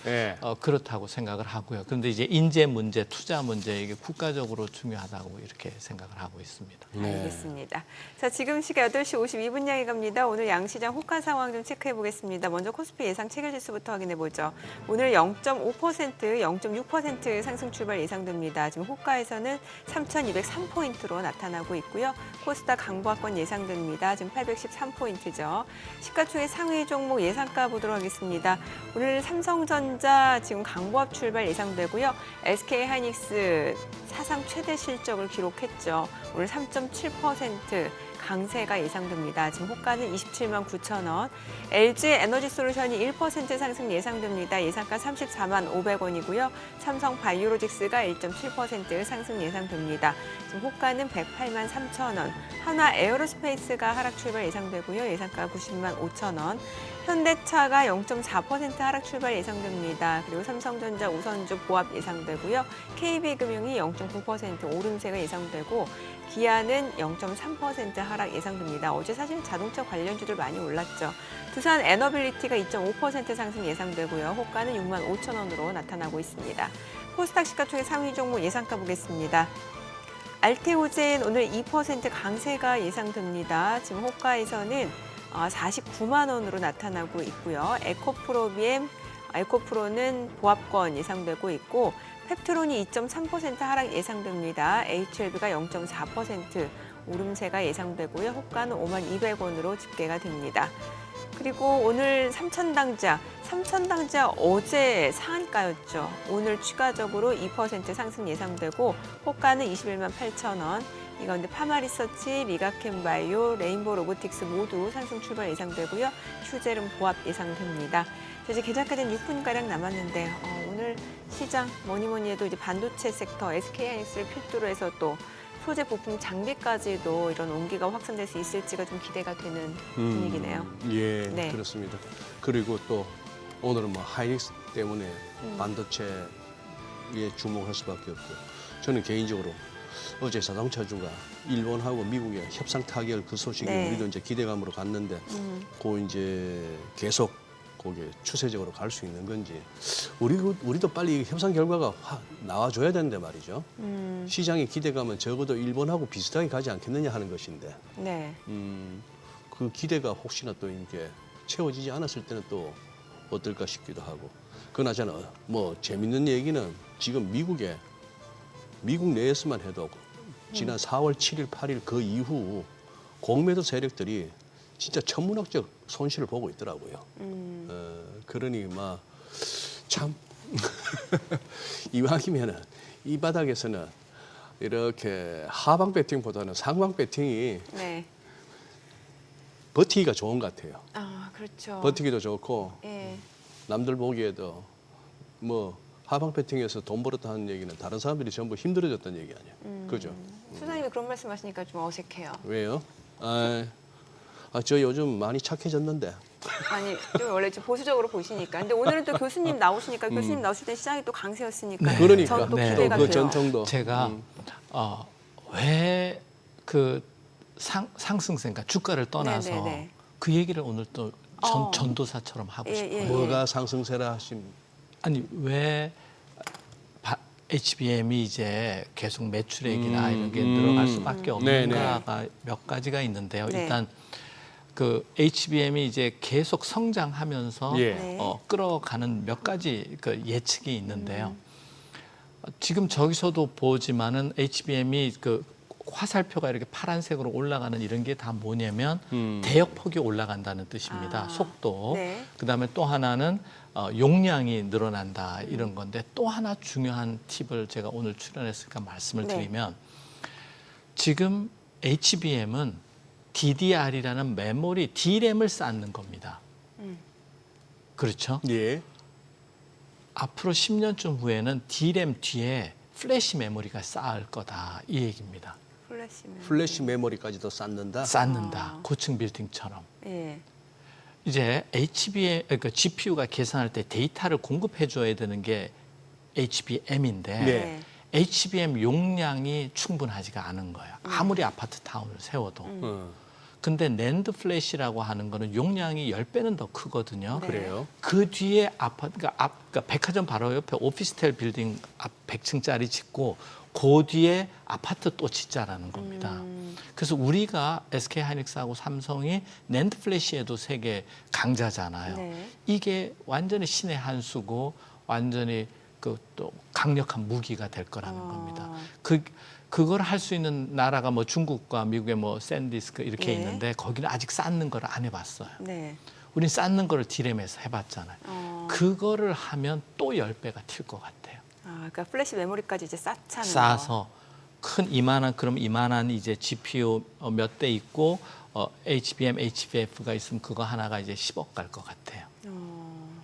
예. 그렇다고 생각을 하고요. 그런데 이제 인재 문제, 투자 문제 이게 국가적으로 중요하다고 이렇게 생각을 하고 있습니다. 네. 알겠습니다. 자, 지금 시각 8시 52분 향해 갑니다. 오늘 양시장 호가 상황 좀 체크해 보겠습니다. 먼저 코스피 예상 체결지수부터 확인해 보죠. 오늘 0.5%, 0.6% 상승 출발 예상됩니다. 지금 호가에서는 3,203포인트로 나타나고 있고요. 코스닥 강보합권 예상됩니다. 지금 813포인트죠. 시가총액 상위 종목 예상가 보도록 하겠습니다. 오늘 삼성전자 지금 강보합 출발 예상되고요. SK하이닉스 사상 최대 실적을 기록했죠. 오늘 3.7% 강세가 예상됩니다. 지금 호가는 27만 9천 원. LG 에너지솔루션이 1% 상승 예상됩니다. 예상가 34만 500원이고요. 삼성 바이오로직스가 1.7% 상승 예상됩니다. 지금 호가는 108만 3천 원. 한화 에어로스페이스가 하락 출발 예상되고요. 예상가 90만 5천 원. 현대차가 0.4% 하락 출발 예상됩니다. 그리고 삼성전자 우선주 보합 예상되고요. KB금융이 0.9% 오름세가 예상되고 기아는 0.3% 하락 예상됩니다. 어제 사실 자동차 관련주들 많이 올랐죠. 두산 에너빌리티가 2.5% 상승 예상되고요. 호가는 6만 5천 원으로 나타나고 있습니다. 코스닥 시가총액 상위 종목 예상가 보겠습니다. 알테오젠 오늘 2% 강세가 예상됩니다. 지금 호가에서는 49만 원으로 나타나고 있고요. 에코프로는 보합권 예상되고 있고 펩트론이 2.3% 하락 예상됩니다. HLB가 0.4% 오름세가 예상되고요. 호가는 5만 200원으로 집계가 됩니다. 그리고 오늘 삼천당자 어제 상한가였죠. 오늘 추가적으로 2% 상승 예상되고 호가는 21만 8천 원. 이 가운데 파마리서치, 미가캠바이오, 레인보우 로보틱스 모두 상승 출발 예상되고요. 휴젤은 보합 예상됩니다. 이제 개장까지는 6분가량 남았는데 오늘 시장 뭐니 해도 이제 반도체 섹터, SK하이닉스를 필두로 해서 또 소재 부품 장비까지도 이런 온기가 확산될 수 있을지가 좀 기대가 되는 분위기네요. 예, 네. 그렇습니다. 그리고 또 오늘은 뭐 하이닉스 때문에 반도체에 주목할 수밖에 없고 저는 개인적으로 어제 자동차주가 일본하고 미국의 협상 타결 그 소식이 네. 우리도 이제 기대감으로 갔는데 그 이제 계속 거기에 추세적으로 갈 수 있는 건지 우리도 빨리 협상 결과가 나와줘야 되는데 말이죠. 시장의 기대감은 적어도 일본하고 비슷하게 가지 않겠느냐 하는 것인데 네. 그 기대가 혹시나 또 이게 채워지지 않았을 때는 또 어떨까 싶기도 하고 그나저나 뭐 재밌는 얘기는 지금 미국 내에서만 해도 지난 4월 7일, 8일 그 이후 공매도 세력들이 진짜 천문학적 손실을 보고 있더라고요. 그러니 막 참 이왕이면은 이 바닥에서는 이렇게 하방 배팅보다는 상방 배팅이 네. 버티기가 좋은 것 같아요. 그렇죠. 버티기도 좋고 예. 남들 보기에도 뭐 하방 배팅에서 돈 벌었다 하는 얘기는 다른 사람들이 전부 힘들어졌다는 얘기 아니에요. 그죠? 수사님이 그런 말씀하시니까 좀 어색해요. 왜요? 저 요즘 많이 착해졌는데. 아니 좀 원래 좀 보수적으로 보시니까. 근데 오늘은 또 교수님 나오시니까 교수님 나오실 때 시장이 또 강세였으니까. 그러니까. 전또 네. 기대가 그 돼요. 전통도. 제가 왜 그 상승세, 그러니까 주가를 떠나서 네네네. 그 얘기를 오늘 또 전도사처럼 하고 예, 싶어요. 예. 뭐가 상승세라 하심. 아니 왜 HBM이 이제 계속 매출액이나 이런 게 늘어갈 수밖에 없는가가 몇 가지가 있는데요. 네. 일단 그 HBM이 이제 계속 성장하면서 예. 네. 끌어가는 몇 가지 그 예측이 있는데요. 지금 저기서도 보지만은 HBM이 그 화살표가 이렇게 파란색으로 올라가는 이런 게 다 뭐냐면 대역폭이 올라간다는 뜻입니다. 속도. 네. 그다음에 또 하나는 용량이 늘어난다 이런 건데 또 하나 중요한 팁을 제가 오늘 출연했으니까 말씀을 네. 드리면 지금 HBM은 DDR이라는 메모리 D램을 쌓는 겁니다. 그렇죠? 예. 앞으로 10년쯤 후에는 D램 뒤에 플래시 메모리가 쌓을 거다 이 얘기입니다. 플래시 메모리까지도 쌓는다. 쌓는다. 고층 빌딩처럼. 예. 이제 HBM 그러니까 GPU가 계산할 때 데이터를 공급해 줘야 되는 게 HBM인데 네. HBM 용량이 충분하지가 않은 거예요. 아무리 아파트 타운을 세워도. 근데 낸드 플래시라고 하는 거는 용량이 10배는 더 크거든요. 네. 그래요. 그 뒤에 아파트, 그러니까 백화점 바로 옆에 오피스텔 빌딩 앞 100층짜리 짓고 그 뒤에 아파트 또 짓자라는 겁니다. 그래서 우리가 SK하이닉스하고 삼성이 낸드 플래시에도 세계 강자잖아요. 네. 이게 완전히 신의 한 수고 완전히 그 또 강력한 무기가 될 거라는 겁니다. 그걸 할 수 있는 나라가 뭐 중국과 미국의 뭐 샌디스크 이렇게 네. 있는데 거기는 아직 쌓는 걸 안 해봤어요. 네. 우린 쌓는 거를 디램에서 해봤잖아요. 그거를 하면 또 10배가 튈 것 같아요. 그러니까 플래시 메모리까지 이제 쌓자는 쌓아서 큰 이만한 이제 GPU 몇 대 있고 HBM, HBF가 있으면 그거 하나가 이제 10억 갈 것 같아요.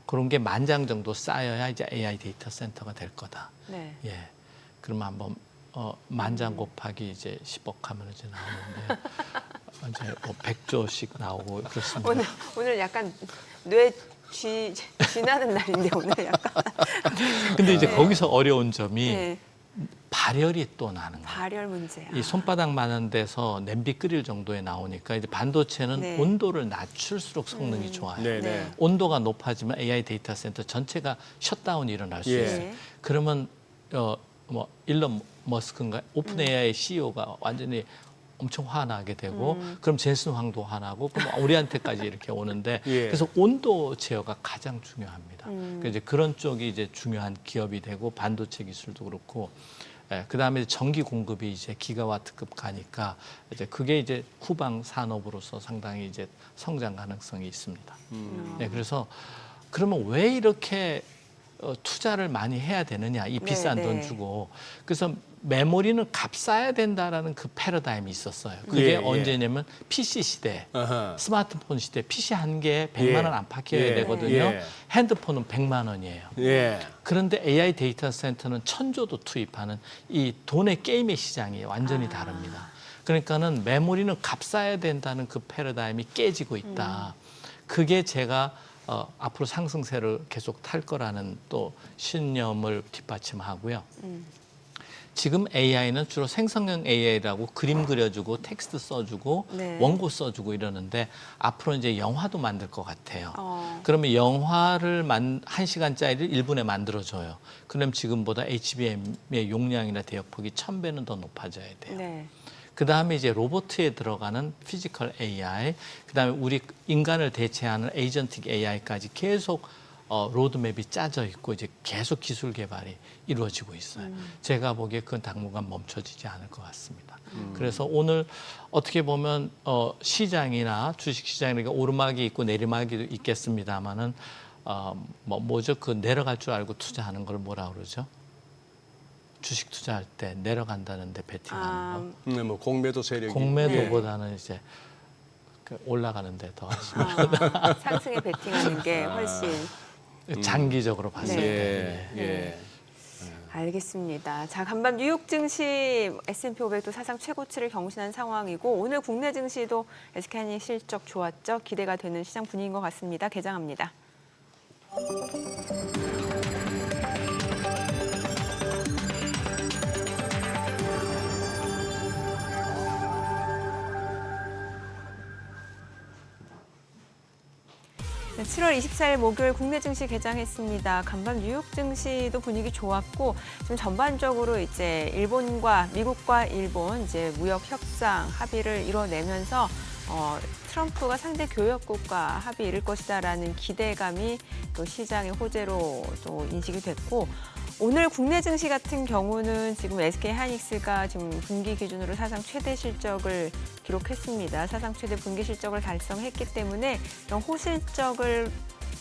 그런 게 10,000장 정도 쌓여야 이제 AI 데이터 센터가 될 거다. 네. 예. 그러면 한번 10,000장 곱하기 이제 10억 하면 이제 나오는데 이제 뭐 100조씩 나오고 그렇습니다. 오늘 약간 뇌 쥐나는 날인데 오늘 약간 근데 이제 거기서 어려운 점이 네. 발열이 또 나는 거예요. 발열 문제야. 이 손바닥 많은 데서 냄비 끓일 정도에 나오니까 이제 반도체는 네. 온도를 낮출수록 성능이 좋아요. 네, 네. 네. 온도가 높아지면 AI 데이터 센터 전체가 셧다운이 일어날 수 예. 있어요. 네. 그러면 뭐 일론 머스크인가 오픈 AI CEO가 완전히 엄청 화나게 되고 그럼 젠슨 황도 화나고 그럼 우리한테까지 이렇게 오는데 예. 그래서 온도 제어가 가장 중요합니다. 그러니까 이제 그런 쪽이 이제 중요한 기업이 되고 반도체 기술도 그렇고 그다음에 전기 공급이 이제 기가와트급 가니까 이제 그게 이제 후방 산업으로서 상당히 이제 성장 가능성이 있습니다. 네, 그래서 그러면 왜 이렇게 투자를 많이 해야 되느냐 이 비싼 네, 돈 네. 주고 그래서 메모리는 값싸야 된다라는 그 패러다임이 있었어요. 그게 예, 예. 언제냐면 PC 시대, 아하. 스마트폰 시대 PC 한 개에 100만 원 안팎이어야 예. 되거든요. 예. 핸드폰은 100만 원이에요. 예. 그런데 AI 데이터 센터는 1,000조도 투입하는 이 돈의 게임의 시장이 완전히 다릅니다. 그러니까는 메모리는 값싸야 된다는 그 패러다임이 깨지고 있다. 그게 제가 앞으로 상승세를 계속 탈 거라는 또 신념을 뒷받침하고요. 지금 AI는 주로 생성형 AI라고 그림 그려주고 텍스트 써주고 네. 원고 써주고 이러는데 앞으로 이제 영화도 만들 것 같아요. 그러면 그러면 영화를 1시간짜리를 1분에 만들어줘요. 그럼 지금보다 HBM의 용량이나 대역폭이 1000배는 더 높아져야 돼요. 네. 그다음에 이제 로봇에 들어가는 피지컬 AI, 그다음에 우리 인간을 대체하는 에이전틱 AI까지 계속 로드맵이 짜져 있고 이제 계속 기술 개발이 이루어지고 있어요. 제가 보기에 그건 당분간 멈춰지지 않을 것 같습니다. 그래서 오늘 어떻게 보면 시장이나 주식 시장이니까 오르막이 있고 내리막이 있겠습니다만은 뭐죠? 그 내려갈 줄 알고 투자하는 걸 뭐라 그러죠? 주식 투자할 때 내려간다는데 베팅하는 거. 네, 뭐 공매도 세력이 공매도보다는 이제 그 올라가는데 더 상승에 베팅하는 게 훨씬 장기적으로 봤을 네. 때. 예. 예. 알겠습니다. 자, 간밤 뉴욕 증시 S&P 500도 사상 최고치를 경신한 상황이고 오늘 국내 증시도 SK하이닉스 실적 좋았죠. 기대가 되는 시장 분위기인 것 같습니다. 개장합니다. 네, 7월 24일 목요일 국내 증시 개장했습니다. 간밤 뉴욕 증시도 분위기 좋았고 지금 전반적으로 이제 일본과 미국과 일본 이제 무역 협상 합의를 이뤄내면서 트럼프가 상대 교역국과 합의 이룰 것이다라는 기대감이 또 시장의 호재로 또 인식이 됐고 오늘 국내 증시 같은 경우는 지금 SK 하이닉스가 지금 분기 기준으로 사상 최대 실적을 기록했습니다. 사상 최대 분기 실적을 달성했기 때문에 이런 호실적을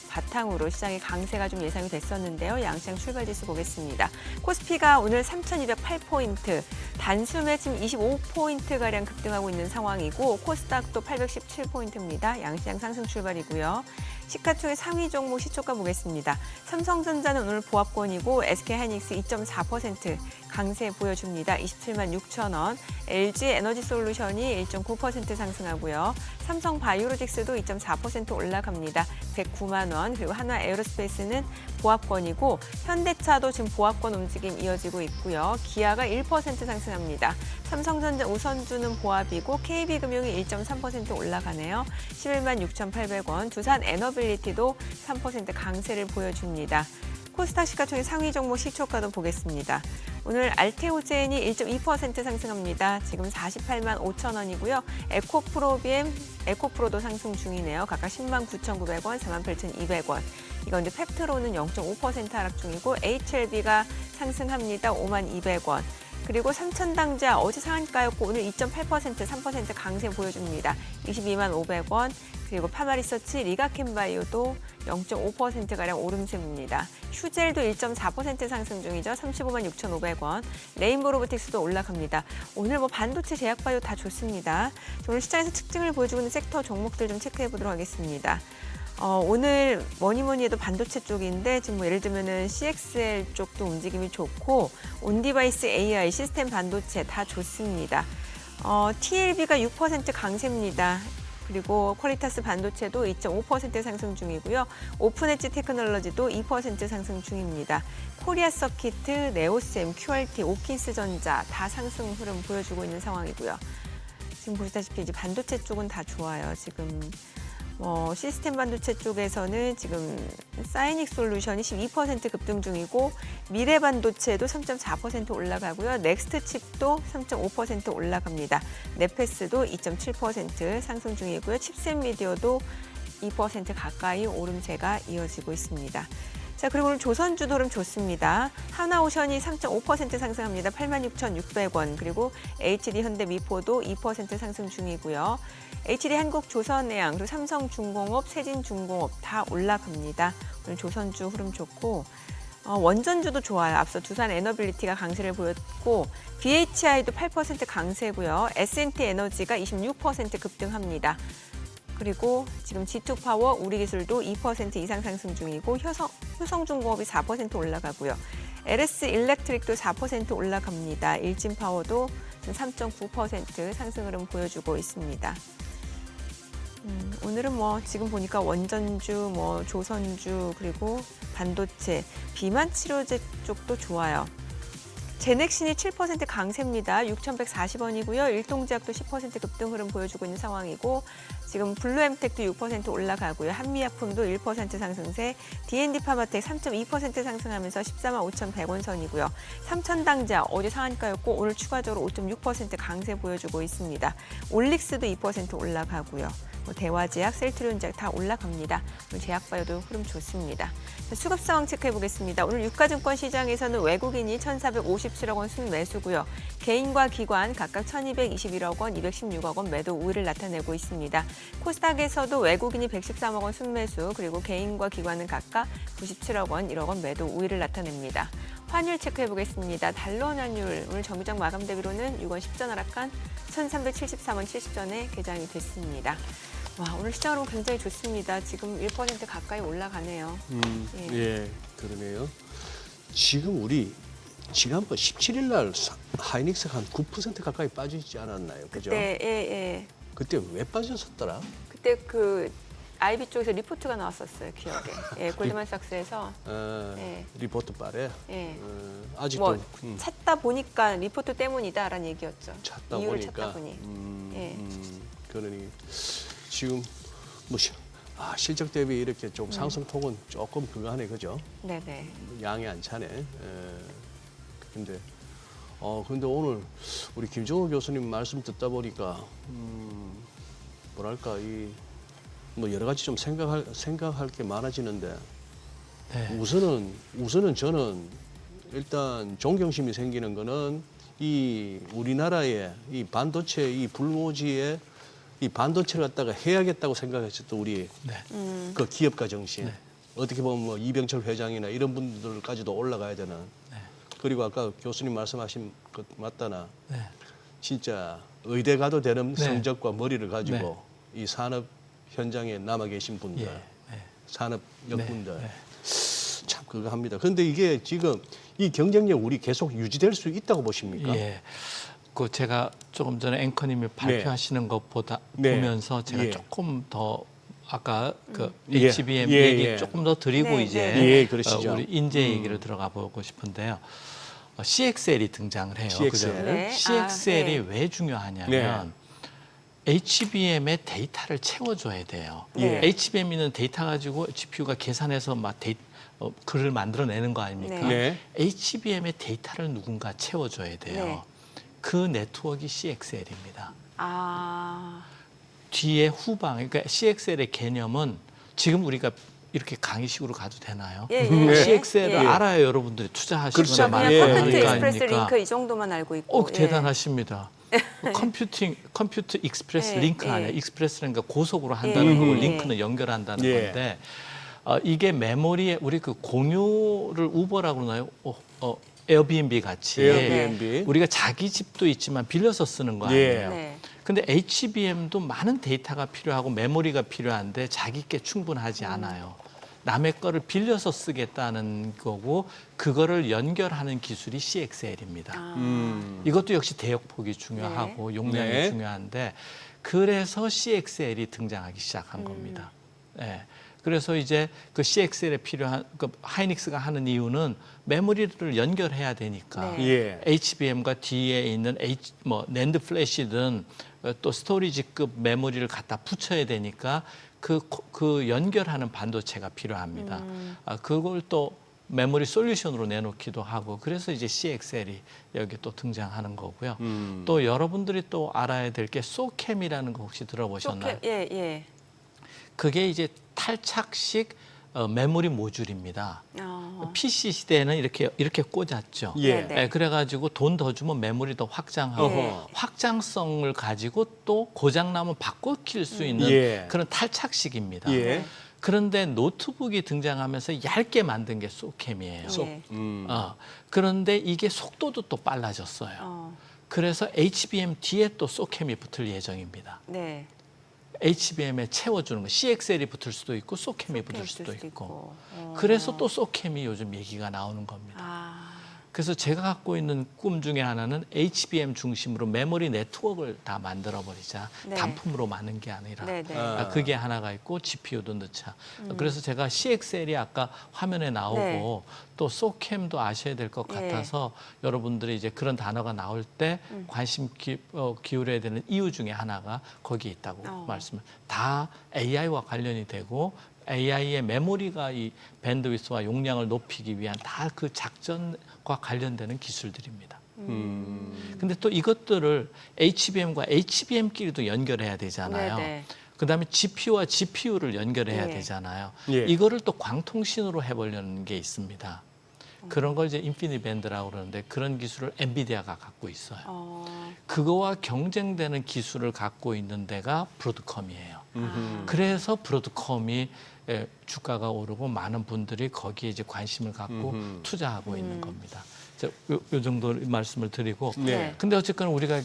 바탕으로 시장의 강세가 좀 예상이 됐었는데요. 양시장 출발지수 보겠습니다. 코스피가 오늘 3,208포인트, 단숨에 지금 25포인트가량 급등하고 있는 상황이고 코스닥도 817포인트입니다. 양시장 상승 출발이고요. 시가총액 상위 종목 시초가 보겠습니다. 삼성전자는 오늘 보합권이고 SK하이닉스 2.4% 강세 보여줍니다. 27만 6천 원. LG 에너지솔루션이 1.9% 상승하고요. 삼성바이오로직스도 2.4% 올라갑니다. 109만 원. 그리고 한화에어로스페이스는 보합권이고 현대차도 지금 보합권 움직임 이어지고 있고요. 기아가 1% 상승합니다. 삼성전자 우선주는 보합이고 KB금융이 1.3% 올라가네요. 11만 6,800원. 두산 에너빌리티도 3% 강세를 보여줍니다. 코스닥 시가총액 상위 종목 시초가도 보겠습니다. 오늘 알테오젠이 1.2% 상승합니다. 지금 48만 5천 원이고요. 에코프로비엠, 에코프로도 상승 중이네요. 각각 10만 9,900원, 4만 8,200원. 이건 이제 펩트로는 0.5% 하락 중이고 HLB가 상승합니다. 5만 200원. 그리고 삼천당자 어제 상한가였고 오늘 2.8%, 3% 강세 보여줍니다. 22만 500원. 그리고 파마리서치, 리가켄바이오도 0.5%가량 오름세입니다. 휴젤도 1.4% 상승 중이죠. 35만 6,500원. 레인보로보틱스도 올라갑니다. 오늘 뭐 반도체, 제약바이오 다 좋습니다. 오늘 시장에서 특징을 보여주고 있는 섹터 종목들 좀 체크해 보도록 하겠습니다. 오늘 뭐니 해도 반도체 쪽인데 지금 뭐 예를 들면은 CXL 쪽도 움직임이 좋고 온디바이스 AI, 시스템 반도체 다 좋습니다. TLB가 6% 강세입니다. 그리고 퀄리타스 반도체도 2.5% 상승 중이고요. 오픈엣지 테크놀로지도 2% 상승 중입니다. 코리아 서키트, 네오셈, QRT, 오킨스전자 다 상승 흐름 보여주고 있는 상황이고요. 지금 보시다시피 이제 반도체 쪽은 다 좋아요. 지금 시스템 반도체 쪽에서는 지금 사이닉 솔루션이 12% 급등 중이고 미래 반도체도 3.4% 올라가고요. 넥스트 칩도 3.5% 올라갑니다. 네페스도 2.7% 상승 중이고요. 칩셋 미디어도 2% 가까이 오름세가 이어지고 있습니다. 자, 그리고 오늘 조선주도 흐름 좋습니다. 하나오션이 3.5% 상승합니다. 86,600원. 그리고 HD 현대미포도 2% 상승 중이고요. HD 한국조선해양, 그리고 삼성중공업, 세진중공업 다 올라갑니다. 오늘 조선주 흐름 좋고 원전주도 좋아요. 앞서 두산 에너빌리티가 강세를 보였고 BHI도 8% 강세고요. S&T 에너지가 26% 급등합니다. 그리고 지금 G2파워, 우리기술도 2% 이상 상승 중이고 효성중공업이 4% 올라가고요. LS 일렉트릭도 4% 올라갑니다. 일진파워도 지금 3.9% 상승 흐름 보여주고 있습니다. 오늘은 뭐 지금 보니까 원전주, 조선주, 그리고 반도체, 비만 치료제 쪽도 좋아요. 제넥신이 7% 강세입니다. 6,140원이고요. 일동제약도 10% 급등 흐름 보여주고 있는 상황이고 지금 블루엠텍도 6% 올라가고요. 한미약품도 1% 상승세, D&D 파마텍 3.2% 상승하면서 14만 5,100원 선이고요. 삼천당자 어제 상한가였고 오늘 추가적으로 5.6% 강세 보여주고 있습니다. 올릭스도 2% 올라가고요. 대화제약, 셀트리온제약 다 올라갑니다. 오늘 제약바이오도 흐름 좋습니다. 수급 상황 체크해 보겠습니다. 오늘 유가증권 시장에서는 외국인이 1,457억 원 순매수고요. 개인과 기관 각각 1,221억 원, 216억 원 매도 우위를 나타내고 있습니다. 코스닥에서도 외국인이 113억 원 순매수, 그리고 개인과 기관은 각각 97억 원, 1억 원 매도 우위를 나타냅니다. 환율 체크해 보겠습니다. 달러 환율 오늘 정기장 마감 대비로는 6원 10전 하락한 1,373원 70전에 개장이 됐습니다. 와, 오늘 시장으로 굉장히 좋습니다. 지금 1% 가까이 올라가네요. 예, 그러네요. 지금 우리 지난번 17일 날 하이닉스가 한 9% 가까이 빠지지 않았나요? 그죠? 그때 예. 그때 왜 빠졌었더라? 그때 그 IB 쪽에서 리포트가 나왔었어요, 기억에. 예, 골드만삭스에서. 예. 리포트 빠래. 예. 아직도 찾다 보니까 리포트 때문이다라는 얘기였죠. 찾다 이유를 보니까. 찾다 보니. 예. 그러니 지금 실적 대비 이렇게 좀 상승폭은 조금 그거 하네, 그죠? 네네. 양이 안 차네. 근데 오늘 우리 김정우 교수님 말씀 듣다 보니까 뭐랄까 여러 가지 좀 생각할 게 많아지는데 네. 우선은 저는 일단 존경심이 생기는 거는 이 우리나라의 이 반도체 이 불모지에 이 반도체를 갖다가 해야겠다고 생각했었던 우리 그 기업가 정신. 네. 어떻게 보면 뭐 이병철 회장이나 이런 분들까지도 올라가야 되는. 네. 그리고 아까 교수님 말씀하신 것 맞다나 네. 진짜 의대 가도 되는 네. 성적과 머리를 가지고 이 산업 현장에 남아 계신 분들, 예. 네. 산업 역분들 네. 참 그거 합니다. 그런데 이게 지금 이 경쟁력 우리 계속 유지될 수 있다고 보십니까? 예. 그 제가 조금 전에 앵커님이 발표하시는 것보다 네. 보면서 제가 예. 조금 더 아까 그 예. HBM 예, 얘기 예. 조금 더 드리고 네, 이제 네. 예, 그러시죠. 우리 인재 얘기를 들어가 보고 싶은데요. CXL이 등장을 해요. CXL. 그죠? 네. CXL이 아, 네. 왜 중요하냐면 HBM의 데이터를 채워줘야 돼요. 네. HBM 있는 데이터 가지고 GPU가 계산해서 막 글을 만들어내는 거 아닙니까? 네. HBM의 데이터를 누군가 채워줘야 돼요. 네. 그 네트워크가 CXL입니다. 아, 뒤에 후방, 그러니까 CXL의 개념은 지금 우리가 이렇게 강의식으로 가도 되나요? 예, 예. CXL을 예. 알아야 여러분들이 투자하시거나 그렇죠. 저 그냥 예, 컴퓨터 예. 익스프레스 링크 이 정도만 알고 있고. 예. 대단하십니다. 컴퓨터 익스프레스 예, 링크 예. 아니에요. 익스프레스는 그러니까 고속으로 한다는 예, 거고 예. 링크는 연결한다는 예. 건데 이게 메모리에 우리 그 공유를 우버라고 그러나요? 에어비앤비 같이 에어비앤비. 우리가 자기 집도 있지만 빌려서 쓰는 거 예. 아니에요. 네. 근데 HBM도 많은 데이터가 필요하고 메모리가 필요한데 자기 게 충분하지 않아요. 남의 거를 빌려서 쓰겠다는 거고 그거를 연결하는 기술이 CXL입니다. 아, 이것도 역시 대역폭이 중요하고 용량이 네. 중요한데 그래서 CXL이 등장하기 시작한 겁니다. 예. 그래서 이제 그 CXL에 필요한 그 하이닉스가 하는 이유는 메모리를 연결해야 되니까 네. 예. HBM과 뒤에 있는 낸드 플래시든 또 스토리지급 메모리를 갖다 붙여야 되니까 그 연결하는 반도체가 필요합니다. 그걸 또 메모리 솔루션으로 내놓기도 하고 그래서 이제 CXL이 여기 또 등장하는 거고요. 또 여러분들이 또 알아야 될 게 소캠이라는 거 혹시 들어보셨나요? 예, 예. 그게 이제 탈착식 메모리 모듈입니다. PC 시대에는 이렇게 꽂았죠. 예. 네, 네. 그래가지고 돈 더 주면 메모리 더 확장하고 어허. 확장성을 가지고 또 고장 나면 바꿔 킬 수 있는 예. 그런 탈착식입니다. 예. 그런데 노트북이 등장하면서 얇게 만든 게 소캠이에요. 예. 그런데 이게 속도도 또 빨라졌어요. 그래서 HBM 뒤에 또 소캠이 붙을 예정입니다. 네. HBM에 채워주는 거, CXL이 붙을 수도 있고 소캠이 붙을 수도 있고. 그래서 또 소캠이 요즘 얘기가 나오는 겁니다. 아, 그래서 제가 갖고 있는 꿈 중에 하나는 HBM 중심으로 메모리 네트워크를 다 만들어버리자. 네. 단품으로 많은 게 아니라. 네, 네. 그게 하나가 있고 GPU도 넣자. 그래서 제가 CXL이 아까 화면에 나오고 네. 또 소캠도 아셔야 될 것 예. 같아서 여러분들이 이제 그런 단어가 나올 때 관심 기울여야 되는 이유 중에 하나가 거기에 있다고 말씀을. 다 AI와 관련이 되고 AI의 메모리가 이 밴드위스와 용량을 높이기 위한 다 그 작전과 관련되는 기술들입니다. 근데 또 이것들을 HBM과 HBM끼리도 연결해야 되잖아요. 네, 네. 그다음에 GPU와 GPU를 연결해야 예. 되잖아요. 예. 이거를 또 광통신으로 해보려는 게 있습니다. 그런 걸 이제 인피니 밴드라고 그러는데 그런 기술을 엔비디아가 갖고 있어요. 그거와 경쟁되는 기술을 갖고 있는 데가 브로드컴이에요. 그래서 브로드컴이 주가가 오르고 많은 분들이 거기에 이제 관심을 갖고 투자하고 있는 겁니다. 요 정도 말씀을 드리고. 네. 근데 어쨌거나 우리가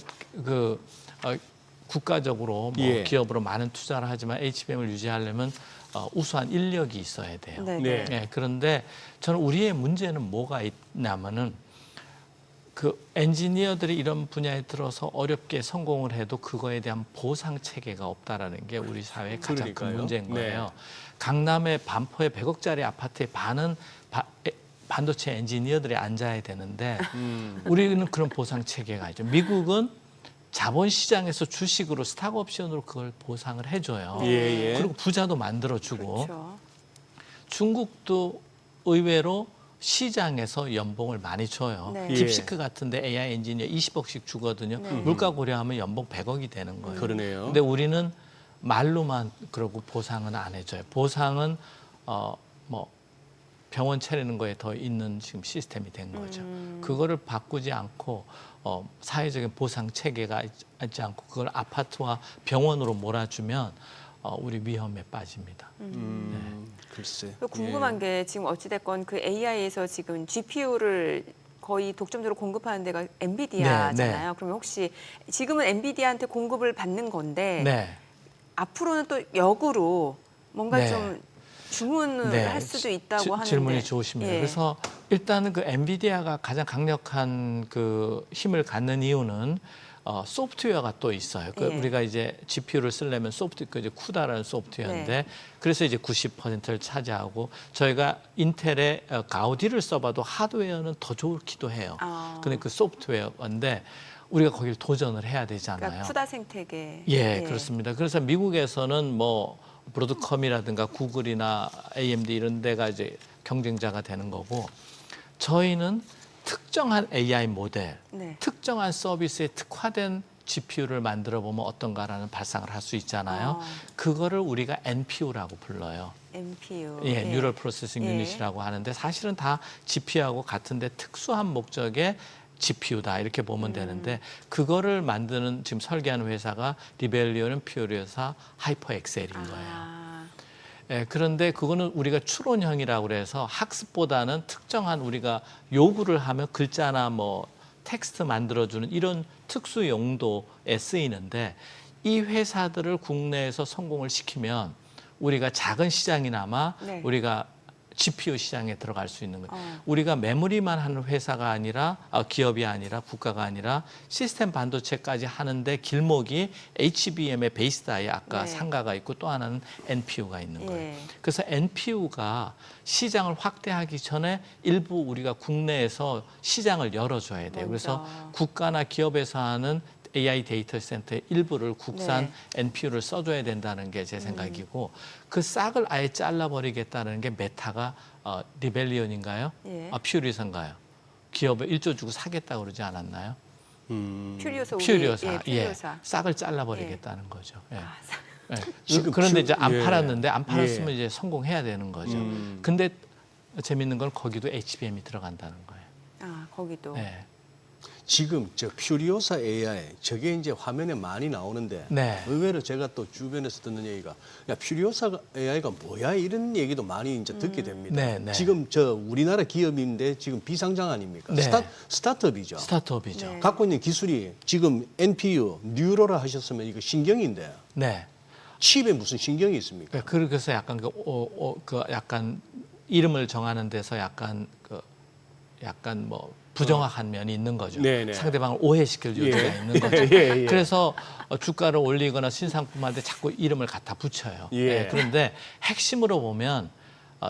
국가적으로 뭐 예. 기업으로 많은 투자를 하지만 HBM을 유지하려면 우수한 인력이 있어야 돼요. 네, 네. 네. 그런데 저는 우리의 문제는 뭐가 있냐면은 그 엔지니어들이 이런 분야에 들어서 어렵게 성공을 해도 그거에 대한 보상 체계가 없다라는 게 우리 사회의 가장 큰 그러니까요. 문제인 네. 거예요. 강남의 반포의 100억짜리 아파트의 반은 반도체 엔지니어들이 앉아야 되는데 우리는 그런 보상 체계가 있죠. 미국은 자본시장에서 주식으로 스탁 옵션으로 그걸 보상을 해줘요. 예, 예. 그리고 부자도 만들어주고 그렇죠. 중국도 의외로 시장에서 연봉을 많이 줘요. 네. 예. 딥시크 같은데 AI 엔지니어 20억씩 주거든요. 네. 물가 고려하면 연봉 100억이 되는 거예요. 그러네요. 근데 우리는 말로만 그러고 보상은 안 해줘요. 보상은 병원 차리는 거에 더 있는 지금 시스템이 된 거죠. 그거를 바꾸지 않고 사회적인 보상 체계가 있지 않고 그걸 아파트와 병원으로 몰아주면 우리 위험에 빠집니다. 글쎄. 궁금한 게 지금 어찌됐건 그 AI에서 지금 GPU를 거의 독점적으로 공급하는 데가 엔비디아잖아요. 네. 그러면 혹시 지금은 엔비디아한테 공급을 받는 건데 네. 앞으로는 또 역으로 뭔가 네. 좀 주문을 네. 할 수도 있다고 하는데 질문이 좋으십니다. 예. 그래서 일단은 그 엔비디아가 가장 강력한 그 힘을 갖는 이유는 소프트웨어가 또 있어요. 그 예. 우리가 이제 GPU를 쓰려면 그 이제 쿠다라는 소프트웨어인데 네. 그래서 이제 90%를 차지하고 저희가 인텔의 가우디를 써봐도 하드웨어는 더 좋기도 해요. 근데 그 소프트웨어인데 우리가 거기를 도전을 해야 되잖아요. 그러니까 쿠다 생태계. 예, 그렇습니다. 그래서 미국에서는 뭐 브로드컴이라든가 구글이나 AMD 이런 데가 이제 경쟁자가 되는 거고 저희는 특정한 AI 모델, 네. 특정한 서비스에 특화된 GPU를 만들어 보면 어떤가라는 발상을 할 수 있잖아요. 그거를 우리가 NPU라고 불러요. NPU. 예, 뉴럴 프로세싱 예. 유닛이라고 하는데 사실은 다 GPU하고 같은데 특수한 목적의 GPU다 이렇게 보면 되는데 그거를 만드는 지금 설계하는 회사가 리벨리온 퓨리오사 하이퍼 엑셀인 거예요. 예, 그런데 그거는 우리가 추론형이라고 그래서 학습보다는 특정한 우리가 요구를 하면 글자나 뭐 텍스트 만들어주는 이런 특수 용도에 쓰이는데 이 회사들을 국내에서 성공을 시키면 우리가 작은 시장이나마 네. 우리가 GPU 시장에 들어갈 수 있는 거예요. 우리가 메모리만 하는 회사가 아니라 기업이 아니라 국가가 아니라 시스템 반도체까지 하는데 길목이 HBM의 베이스다에 아까 네. 상가가 있고 또 하나는 NPU가 있는 거예요. 예. 그래서 NPU가 시장을 확대하기 전에 일부 우리가 국내에서 시장을 열어줘야 돼요. 그래서 먼저. 국가나 기업에서 하는 AI 데이터 센터의 일부를 국산 네. NPU를 써줘야 된다는 게 제 생각이고 그 싹을 아예 잘라버리겠다는 게 메타가 리벨리온인가요? 예. 퓨리오사인가요? 기업에 1조 주고 사겠다고 그러지 않았나요? 퓨리오사. 퓨리오사. 예, 퓨리오사. 싹을 잘라버리겠다는 거죠. 예. 아, 예. 지금 그런데 이제 안 예. 팔았는데 안 팔았으면 이제 성공해야 되는 거죠. 음. 근데 재밌는 건 거기도 HBM이 들어간다는 거예요. 거기도. 네. 지금 저 퓨리오사 AI 저게 이제 화면에 많이 나오는데 네. 의외로 제가 또 주변에서 듣는 얘기가 야 퓨리오사 AI가 뭐야 이런 얘기도 많이 이제 듣게 됩니다. 네, 네. 지금 저 우리나라 기업인데 지금 비상장 아닙니까? 네. 스타트업이죠. 스타트업이죠. 네. 갖고 있는 기술이 지금 NPU 뉴로라 하셨으면 이거 신경인데 네. 칩에 무슨 신경이 있습니까? 그래서 약간 그 약간 이름을 정하는 데서 약간 뭐 부정확한 면이 있는 거죠. 네네. 상대방을 오해시킬 요소가 예. 있는 거죠. 예, 예. 그래서 주가를 올리거나 신상품한테 자꾸 이름을 갖다 붙여요. 예. 그런데 핵심으로 보면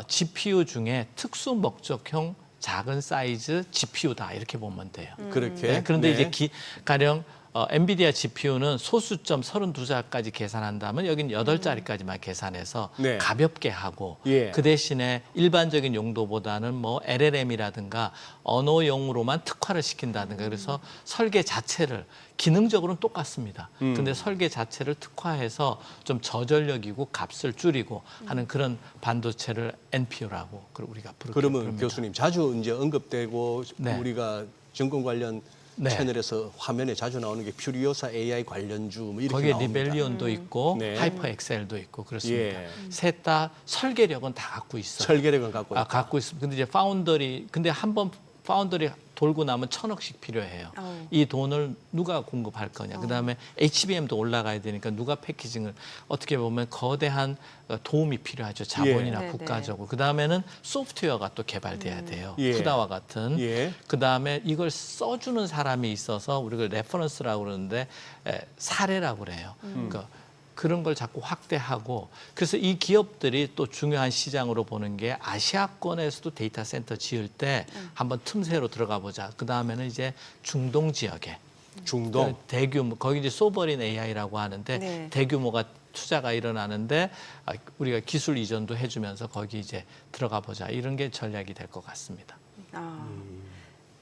GPU 중에 특수 목적형 작은 사이즈 GPU다 이렇게 보면 돼요. 그렇게. 네, 그런데 네. 이제 가령 엔비디아 GPU는 소수점 32자까지 계산한다면 여긴 8자리까지만 계산해서 네. 가볍게 하고 예. 그 대신에 일반적인 용도보다는 뭐 LLM이라든가 언어용으로만 특화를 시킨다든가 그래서 설계 자체를 기능적으로는 똑같습니다. 근데 설계 자체를 특화해서 좀 저전력이고 값을 줄이고 하는 그런 반도체를 NPU라고 우리가 그러면 부릅니다. 교수님 자주 이제 언급되고 네. 우리가 정권 관련 네. 채널에서 화면에 자주 나오는 게 퓨리오사 AI 관련주 뭐 이렇게 거기에 나옵니다. 리벨리온도 있고 네. 하이퍼 엑셀도 있고 그렇습니다. 예. 셋 다 설계력은 다 갖고 있어요. 설계력은 갖고 있다. 갖고 있습니다. 근데 이제 근데 한번 파운더리 돌고 나면 1,000억씩 필요해요. 이 돈을 누가 공급할 거냐. 그다음에 HBM도 올라가야 되니까 누가 패키징을 어떻게 보면 거대한 도움이 필요하죠. 자본이나 예. 국가적으로. 그다음에는 소프트웨어가 또 개발돼야 돼요. 예. 쿠다와 같은. 예. 그다음에 이걸 써주는 사람이 있어서 우리가 레퍼런스라고 그러는데 사례라고 그래요. 그러니까 그런 걸 자꾸 확대하고 그래서 이 기업들이 또 중요한 시장으로 보는 게 아시아권에서도 데이터 센터 지을 때 한번 틈새로 들어가 보자. 그다음에는 이제 중동 지역에 중동. 대규모 거기 이제 소버린 AI라고 하는데 네. 대규모가 투자가 일어나는데 우리가 기술 이전도 해주면서 거기 이제 들어가 보자. 이런 게 전략이 될 것 같습니다.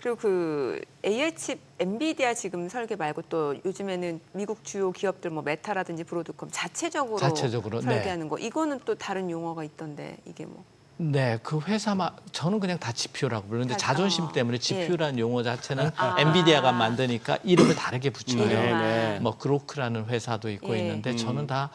그리고 그 AI 칩 엔비디아 지금 설계 말고 또 요즘에는 미국 주요 기업들 뭐 메타라든지 브로드컴 자체적으로 자체적으로, 네. 설계하는 거 이거는 또 다른 용어가 있던데 이게 뭐 네, 그 회사만 저는 그냥 다 GPU라고 부르는데 자존심 때문에 GPU라는 용어 자체는 엔비디아가 만드니까 이름을 다르게 붙여요. 네. 뭐 그로크라는 회사도 있고 있는데 저는 다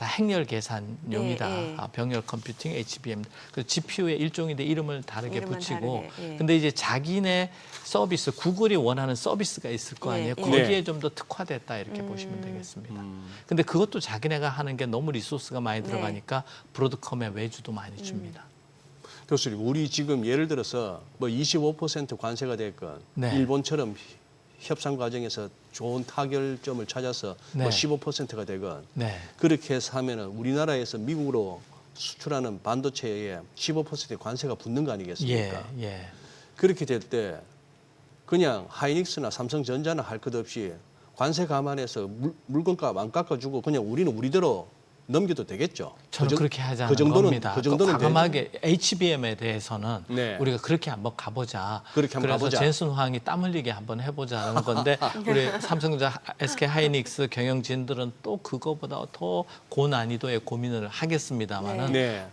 행렬 계산용이다. 예, 예. 병렬 컴퓨팅, HBM. 그 GPU의 일종인데 이름을 다르게 이름은 붙이고. 다르게, 예. 근데 이제 자기네 서비스, 구글이 원하는 서비스가 있을 거 아니에요. 예, 예. 거기에 네. 좀 더 특화됐다 이렇게 보시면 되겠습니다. 근데 그것도 자기네가 하는 게 너무 리소스가 많이 네. 들어가니까 브로드컴의 외주도 많이 줍니다. 교수님, 우리 지금 예를 들어서 뭐 25% 관세가 됐건 네. 일본처럼 협상 과정에서 좋은 타결점을 찾아서 네. 뭐 15%가 되건 네. 그렇게 해서 하면은 우리나라에서 미국으로 수출하는 반도체에 15%의 관세가 붙는 거 아니겠습니까? 예, 예. 그렇게 될 때 그냥 하이닉스나 삼성전자나 할 것 없이 관세 감안해서 물건값 안 깎아주고 그냥 우리는 우리대로 넘겨도 되겠죠. 저는 그렇게 하지 않은 그 정도는, 겁니다. 그 정도는 과감하게 HBM에 대해서는 네. 우리가 그렇게 한번 가보자. 그렇게 한번 그래서 가보자. 젠슨 황이 땀 흘리게 한번 해보자는 건데 우리 삼성전자, SK 하이닉스 경영진들은 또 그거보다 더 고난이도의 고민을 하겠습니다만은 네.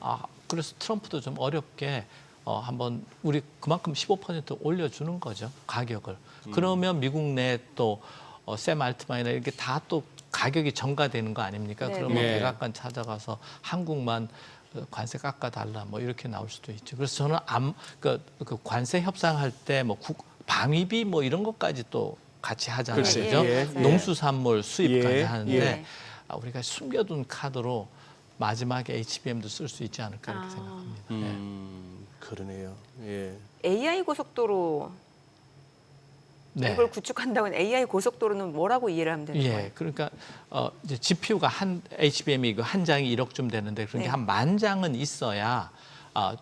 그래서 트럼프도 좀 어렵게 한번 우리 그만큼 15% 올려주는 거죠, 가격을. 그러면 미국 내 또 샘 알트만이나 이렇게 다 또 가격이 전가되는 거 아닙니까? 네, 그러면 네. 백악관 찾아가서 한국만 관세 깎아달라 뭐 이렇게 나올 수도 있죠. 그래서 저는 그 관세 협상할 때 뭐 방위비 뭐 이런 것까지 또 같이 하잖아요. 글쎄, 그죠? 예, 예. 농수산물 수입까지 예, 하는데 예. 우리가 숨겨둔 카드로 마지막에 HBM도 쓸 수 있지 않을까 이렇게 생각합니다. 그러네요. 예. AI 고속도로 네. 이걸 구축한다고는 AI 고속도로는 뭐라고 이해를 하면 되는 거예요? 예, 그러니까 이제 GPU가 HBM이 한 장이 1억쯤 되는데 그런 게 네. 한 10,000장은 있어야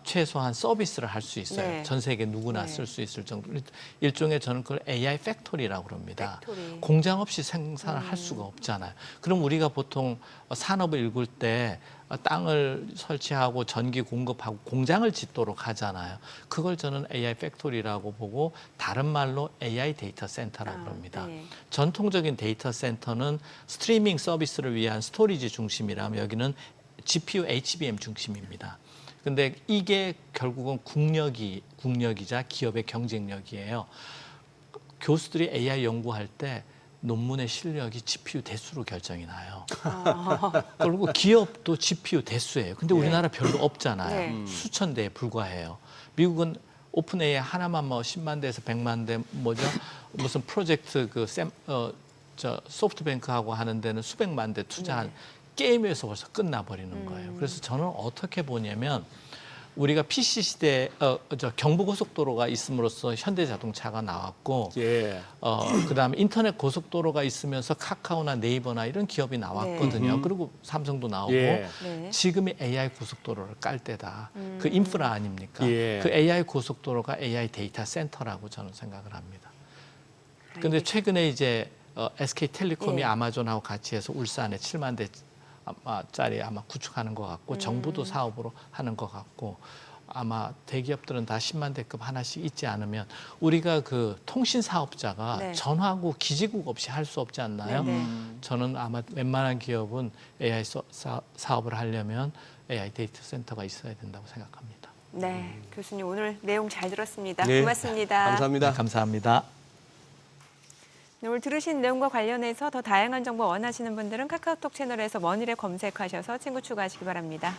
최소한 서비스를 할 수 있어요. 네. 전 세계 누구나 네. 쓸 수 있을 정도로 일종의 저는 그걸 AI 팩토리라고 그럽니다. 팩토리. 공장 없이 생산을 할 수가 없잖아요. 그럼 우리가 보통 산업을 일굴 때 땅을 설치하고 전기 공급하고 공장을 짓도록 하잖아요. 그걸 저는 AI 팩토리라고 보고 다른 말로 AI 데이터 센터라고 그럽니다. 네. 전통적인 데이터 센터는 스트리밍 서비스를 위한 스토리지 중심이라면 여기는 GPU HBM 중심입니다. 근데 이게 결국은 국력이자 기업의 경쟁력이에요. 교수들이 AI 연구할 때 논문의 실력이 GPU 대수로 결정이 나요. 그리고 기업도 GPU 대수예요. 근데 우리나라 별로 없잖아요. 네. 수천 대에 불과해요. 미국은 오픈 AI 하나만 뭐 10만 대에서 100만 대 무슨 프로젝트 소프트뱅크하고 하는 데는 수백만 대 투자한 게임에서 벌써 끝나버리는 거예요. 그래서 저는 어떻게 보냐면 우리가 PC 시대 경부고속도로가 있음으로써 현대자동차가 나왔고 예. 그다음에 인터넷 고속도로가 있으면서 카카오나 네이버나 이런 기업이 나왔거든요. 그리고 삼성도 나오고 예. 네. 지금이 AI 고속도로를 깔 때다. 그 인프라 아닙니까? 예. 그 AI 고속도로가 AI 데이터 센터라고 저는 생각을 합니다. 근데 최근에 이제 SK텔레콤이 예. 아마존하고 같이 해서 울산에 7만 대짜리 아마 구축하는 것 같고 정부도 사업으로 하는 것 같고 아마 대기업들은 다 10만 대급 하나씩 있지 않으면 우리가 그 통신 사업자가 네. 전화하고 기지국 없이 할 수 없지 않나요? 네. 저는 아마 웬만한 기업은 AI 사업을 하려면 AI 데이터 센터가 있어야 된다고 생각합니다. 네, 교수님 오늘 내용 잘 들었습니다. 네. 고맙습니다. 감사합니다. 네, 감사합니다. 네, 오늘 들으신 내용과 관련해서 더 다양한 정보 원하시는 분들은 카카오톡 채널에서 원일에 검색하셔서 친구 추가하시기 바랍니다.